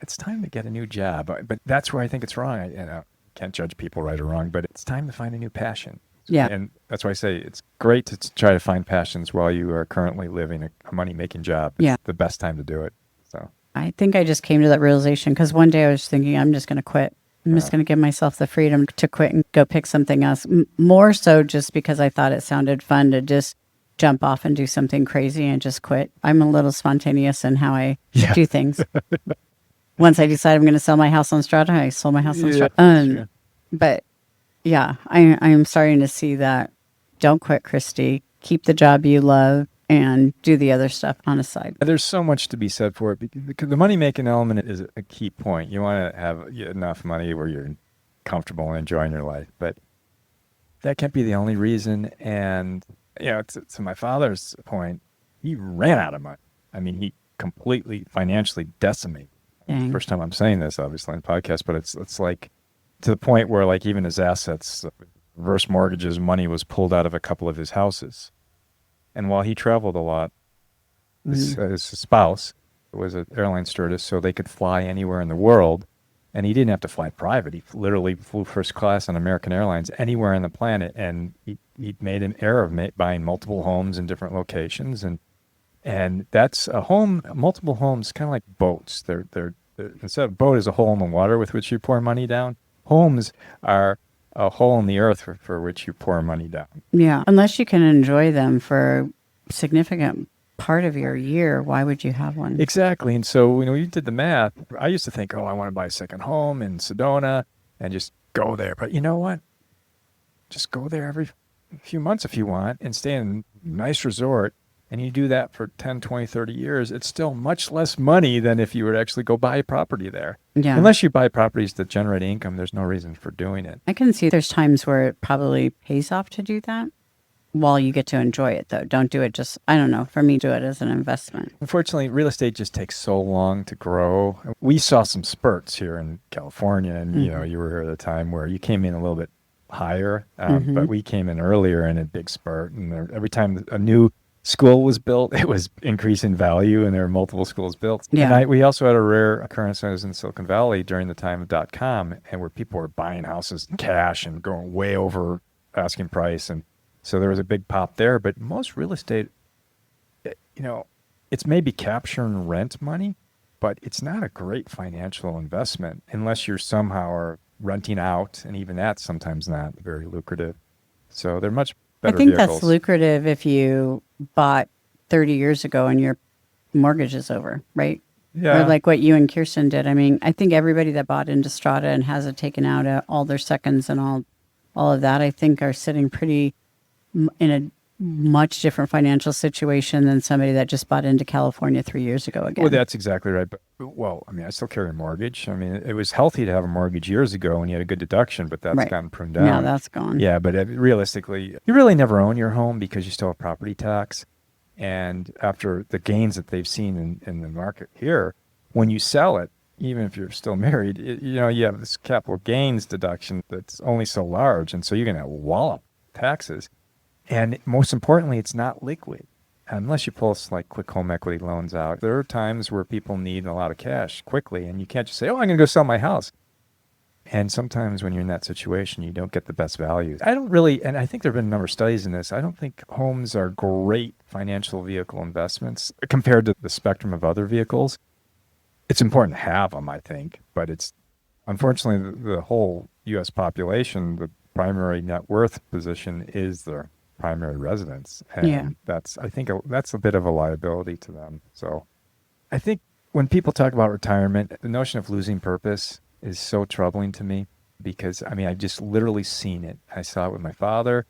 it's time to get a new job. But that's where I think it's wrong. I can't judge people right or wrong, but it's time to find a new passion. Yeah. And that's why I say it's great to try to find passions while you are currently living a money-making job. It's the best time to do it. So I think I just came to that realization because one day I was thinking, I'm just going to quit. I'm just going to give myself the freedom to quit and go pick something else. More so just because I thought it sounded fun to just jump off and do something crazy and just quit. I'm a little spontaneous in how I do things. Once I decide I'm going to sell my house on Strata, I sold my house on Strata. But I am starting to see that. Don't quit, Christy. Keep the job you love and do the other stuff on the side. There's so much to be said for it because the money-making element is a key point. You want to have enough money where you're comfortable and enjoying your life, but that can't be the only reason. And, you know, to my father's point, he ran out of money. I mean, he completely financially decimated. Dang. First time I'm saying this, obviously, on the podcast, but it's like to the point where, like, even his assets, reverse mortgages, money was pulled out of a couple of his houses. And while he traveled a lot, his spouse was an airline stewardess, so they could fly anywhere in the world. And he didn't have to fly private. He literally flew first class on American Airlines anywhere on the planet. And he made an error of buying multiple homes in different locations. And that's a home, multiple homes, kind of like boats. They're instead of boat is a hole in the water with which you pour money down. Homes are a hole in the earth for which you pour money down. Yeah. Unless you can enjoy them for a significant part of your year, why would you have one? Exactly. And so when you did the math, I used to think, I want to buy a second home in Sedona and just go there. But you know what? Just go there every few months if you want and stay in a nice resort. And you do that for 10, 20, 30 years, it's still much less money than if you were to actually go buy a property there. Yeah. Unless you buy properties that generate income, there's no reason for doing it. I can see there's times where it probably pays off to do that while you get to enjoy it, though. Don't do it just, I don't know, for me, do it as an investment. Unfortunately, real estate just takes so long to grow. We saw some spurts here in California, and you were here at a time where you came in a little bit higher, but we came in earlier in a big spurt. And every time a new school was built, it was increasing value, and there were multiple schools built. Yeah. And we also had a rare occurrence. I was in Silicon Valley during the time of .com, and where people were buying houses in cash and going way over asking price. And so there was a big pop there. But most real estate, it's maybe capture and rent money, but it's not a great financial investment unless you're somehow are renting out, and even that's sometimes not very lucrative. So they're much better I think vehicles. that's lucrative if you bought 30 years ago and your mortgage is over, right? Yeah. Or like what you and Kirsten did. I mean, I think everybody that bought into Strata and has it taken out all their seconds and all of that, I think are sitting pretty in a much different financial situation than somebody that just bought into California 3 years ago again. Well, that's exactly right. But, I still carry a mortgage. I mean, it was healthy to have a mortgage years ago when you had a good deduction, but that's gotten pruned down. Yeah, that's gone. Yeah, but realistically, you really never own your home because you still have property tax. And after the gains that they've seen in the market here, when you sell it, even if you're still married, you have this capital gains deduction that's only so large. And so you're going to wallop taxes. And most importantly, it's not liquid. Unless you pull like quick home equity loans out. There are times where people need a lot of cash quickly, and you can't just say, I'm going to go sell my house. And sometimes when you're in that situation, you don't get the best value. I don't really, and I think there have been a number of studies in this, I don't think homes are great financial vehicle investments compared to the spectrum of other vehicles. It's important to have them, I think, but it's unfortunately the whole U.S. population, the primary net worth position is their primary residence. And I think that's a bit of a liability to them. So I think when people talk about retirement, the notion of losing purpose is so troubling to me because, I've just literally seen it. I saw it with my father,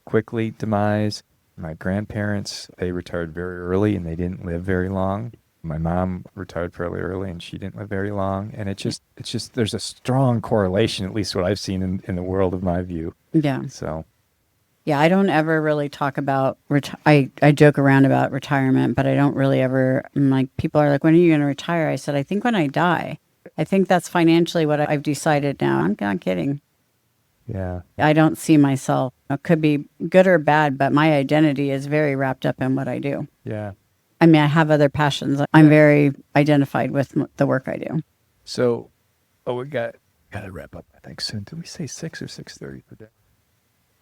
quickly demise. My grandparents, they retired very early and they didn't live very long. My mom retired fairly early and she didn't live very long. And it's just there's a strong correlation, at least what I've seen in the world of my view. Yeah. So. Yeah, I don't ever really talk about, I joke around about retirement, but I don't really ever, people are like, when are you going to retire? I said, I think when I die. I think that's financially what I've decided now. I'm not kidding. Yeah. I don't see myself, it could be good or bad, but my identity is very wrapped up in what I do. Yeah. I have other passions. I'm very identified with the work I do. So, we got to wrap up, I think, soon. Did we say 6 or 6:30 today?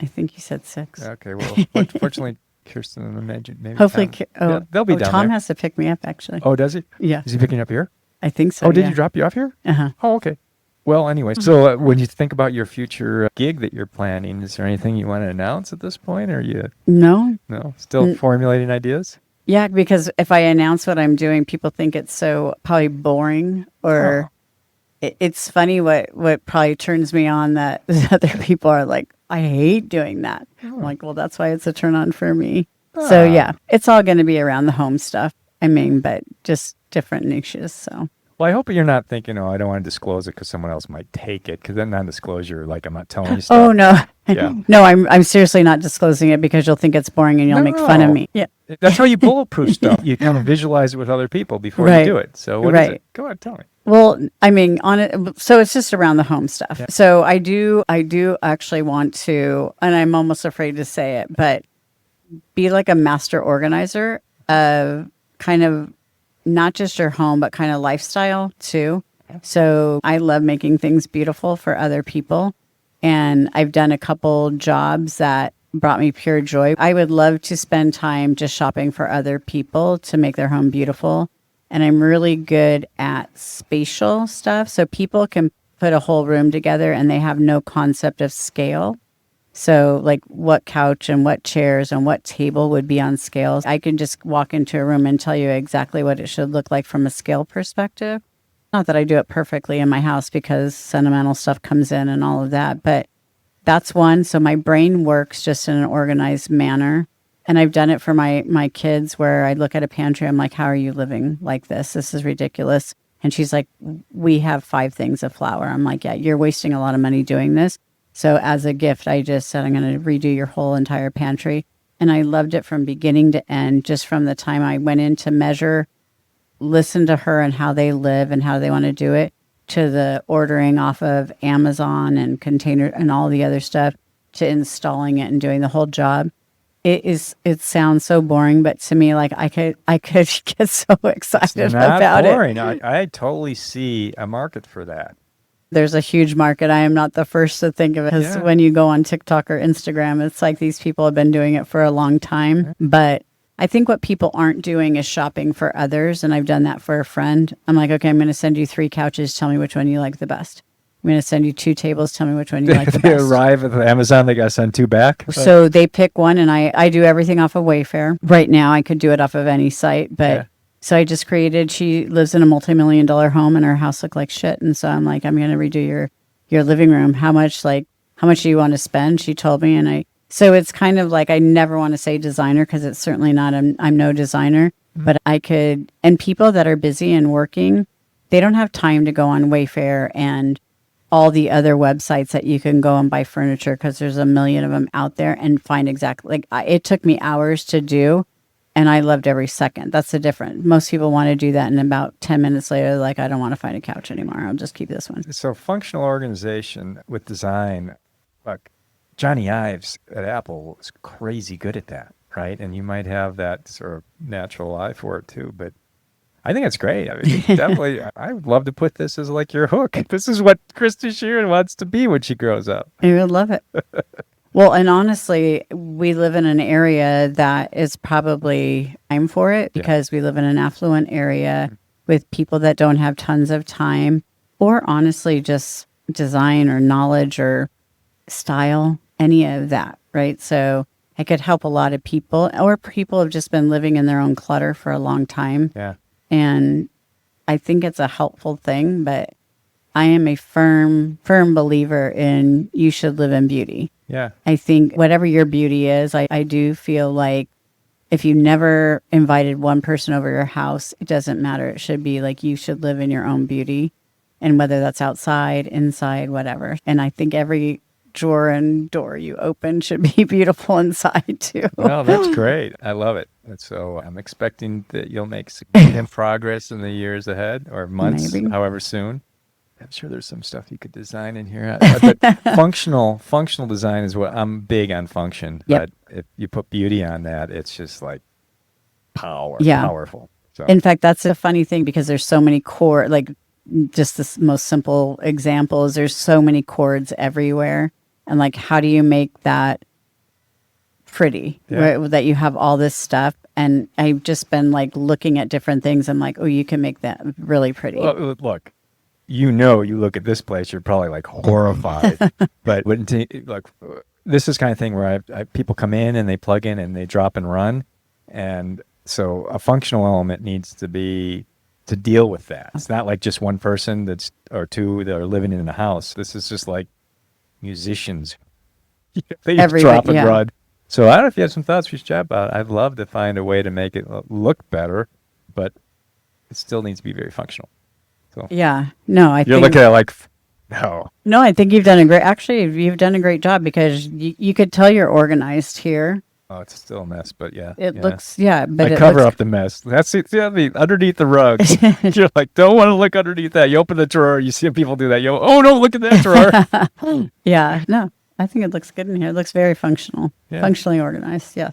I think you said 6. Okay, well, fortunately, Kirsten and maybe hopefully, Tom, they'll be down Tom there. has to pick me up, actually. Oh, does he? Yeah. Is he picking up here? I think so. Oh, did you drop you off here? Uh-huh. Oh, okay. Well, anyway, so when you think about your future gig that you're planning, is there anything you want to announce at this point? Or are you No. Still formulating ideas? Yeah, because if I announce what I'm doing, people think it's so probably boring or it's funny what probably turns me on that other people are like, I hate doing that. I'm like, well, that's why it's a turn on for me. So yeah, it's all going to be around the home stuff. But just different niches. So. Well, I hope you're not thinking, I don't want to disclose it because someone else might take it. Because then non-disclosure, like I'm not telling you stuff. Oh no, Yeah. No, I'm seriously not disclosing it because you'll think it's boring and you'll make fun of me. Yeah, that's how you bulletproof stuff. You kind of visualize it with other people before you do it. So what is it? Go ahead, tell me. Well, on it, so it's just around the home stuff. Yeah. So I do actually want to, and I'm almost afraid to say it, but be like a master organizer of kind of not just your home, but kind of lifestyle too. So I love making things beautiful for other people. And I've done a couple jobs that brought me pure joy. I would love to spend time just shopping for other people to make their home beautiful. And I'm really good at spatial stuff. So people can put a whole room together and they have no concept of scale. So like what couch and what chairs and what table would be on scales. I can just walk into a room and tell you exactly what it should look like from a scale perspective. Not that I do it perfectly in my house because sentimental stuff comes in and all of that, but that's one. So my brain works just in an organized manner. And I've done it for my kids where I look at a pantry. I'm like, how are you living like this? This is ridiculous. And she's like, we have 5 things of flour. I'm like, yeah, you're wasting a lot of money doing this. So as a gift, I just said, I'm going to redo your whole entire pantry. And I loved it from beginning to end, just from the time I went in to measure, listen to her and how they live and how they want to do it, to the ordering off of Amazon and container and all the other stuff, to installing it and doing the whole job. It sounds so boring, but to me, like I could get so excited It's not about boring. it. I totally see a market for that. There's a huge market. I am not the first to think of it, because when you go on TikTok or Instagram, it's like these people have been doing it for a long time. But I think what people aren't doing is shopping for others. And I've done that for a friend. I'm like, okay, I'm going to send you 3 couches. Tell me which one you like the best. I'm going to send you 2 tables. Tell me which one you like the They best. arrive at Amazon, they got to send 2 back. So they pick one, and I do everything off of Wayfair. Right now, I could do it off of any site. But so I just created, she lives in a multi-million-dollar home, and her house looked like shit. And so I'm like, I'm going to redo your living room. How much do you want to spend? She told me. So it's kind of like, I never want to say designer because it's certainly not, I'm no designer, but I could, and people that are busy and working, they don't have time to go on Wayfair and all the other websites that you can go and buy furniture, because there's a million of them out there, and find exactly, it took me hours to do, and I loved every second. That's the difference. Most people want to do that, and about 10 minutes later, they're like, I don't want to find a couch anymore. I'll just keep this one. So functional organization with design, like Johnny Ives at Apple was crazy good at that, right? And you might have that sort of natural eye for it too, but I think it's great. I mean, definitely, I would love to put this as like your hook. This is what Christy Shearer wants to be when she grows up. I would love it. Well, and honestly, we live in an area that is probably time for it, because we live in an affluent area with people that don't have tons of time, or honestly, just design or knowledge or style, any of that, right? So I could help a lot of people, or people have just been living in their own clutter for a long time. Yeah. And I think it's a helpful thing, but I am a firm believer in you should live in beauty. Yeah. I think whatever your beauty is, I do feel like if you never invited one person over your house, it doesn't matter. It should be like you should live in your own beauty, and whether that's outside, inside, whatever. And I think every drawer and door you open should be beautiful inside too. Well, that's great. I love it. And so I'm expecting that you'll make significant progress in the years ahead, or months, Maybe. however soon. I'm sure there's some stuff you could design in here. But functional design is what I'm big on function. Yep. But if you put beauty on that, it's just like powerful. So In fact, that's a funny thing, because there's so many like just the most simple example is there's so many cords everywhere. And like, how do you make that pretty, right? That you have all this stuff. And I've just been like looking at different things. I'm like, oh, you can make that really pretty. Well, look, you look at this place, you're probably like horrified. But this is kind of thing where people come in and they plug in and they drop and run. And so a functional element needs to be to deal with that. It's not like just one person or 2 that are living in a house. This is just like musicians. They drop and run. So I don't know if you have some thoughts we should chat about. I'd love to find a way to make it look better, but it still needs to be very functional. So yeah, no, I think you're looking at like, no. No, I think you've done you've done a great job, because you could tell you're organized here. Oh, it's still a mess, but yeah. It looks, but I cover up the mess. That's it. Yeah, underneath the rug. You're like, don't want to look underneath that. You open the drawer, you see people do that. Oh no, look at that drawer. Yeah, no, I think it looks good in here. It looks very functional, functionally organized. Yeah.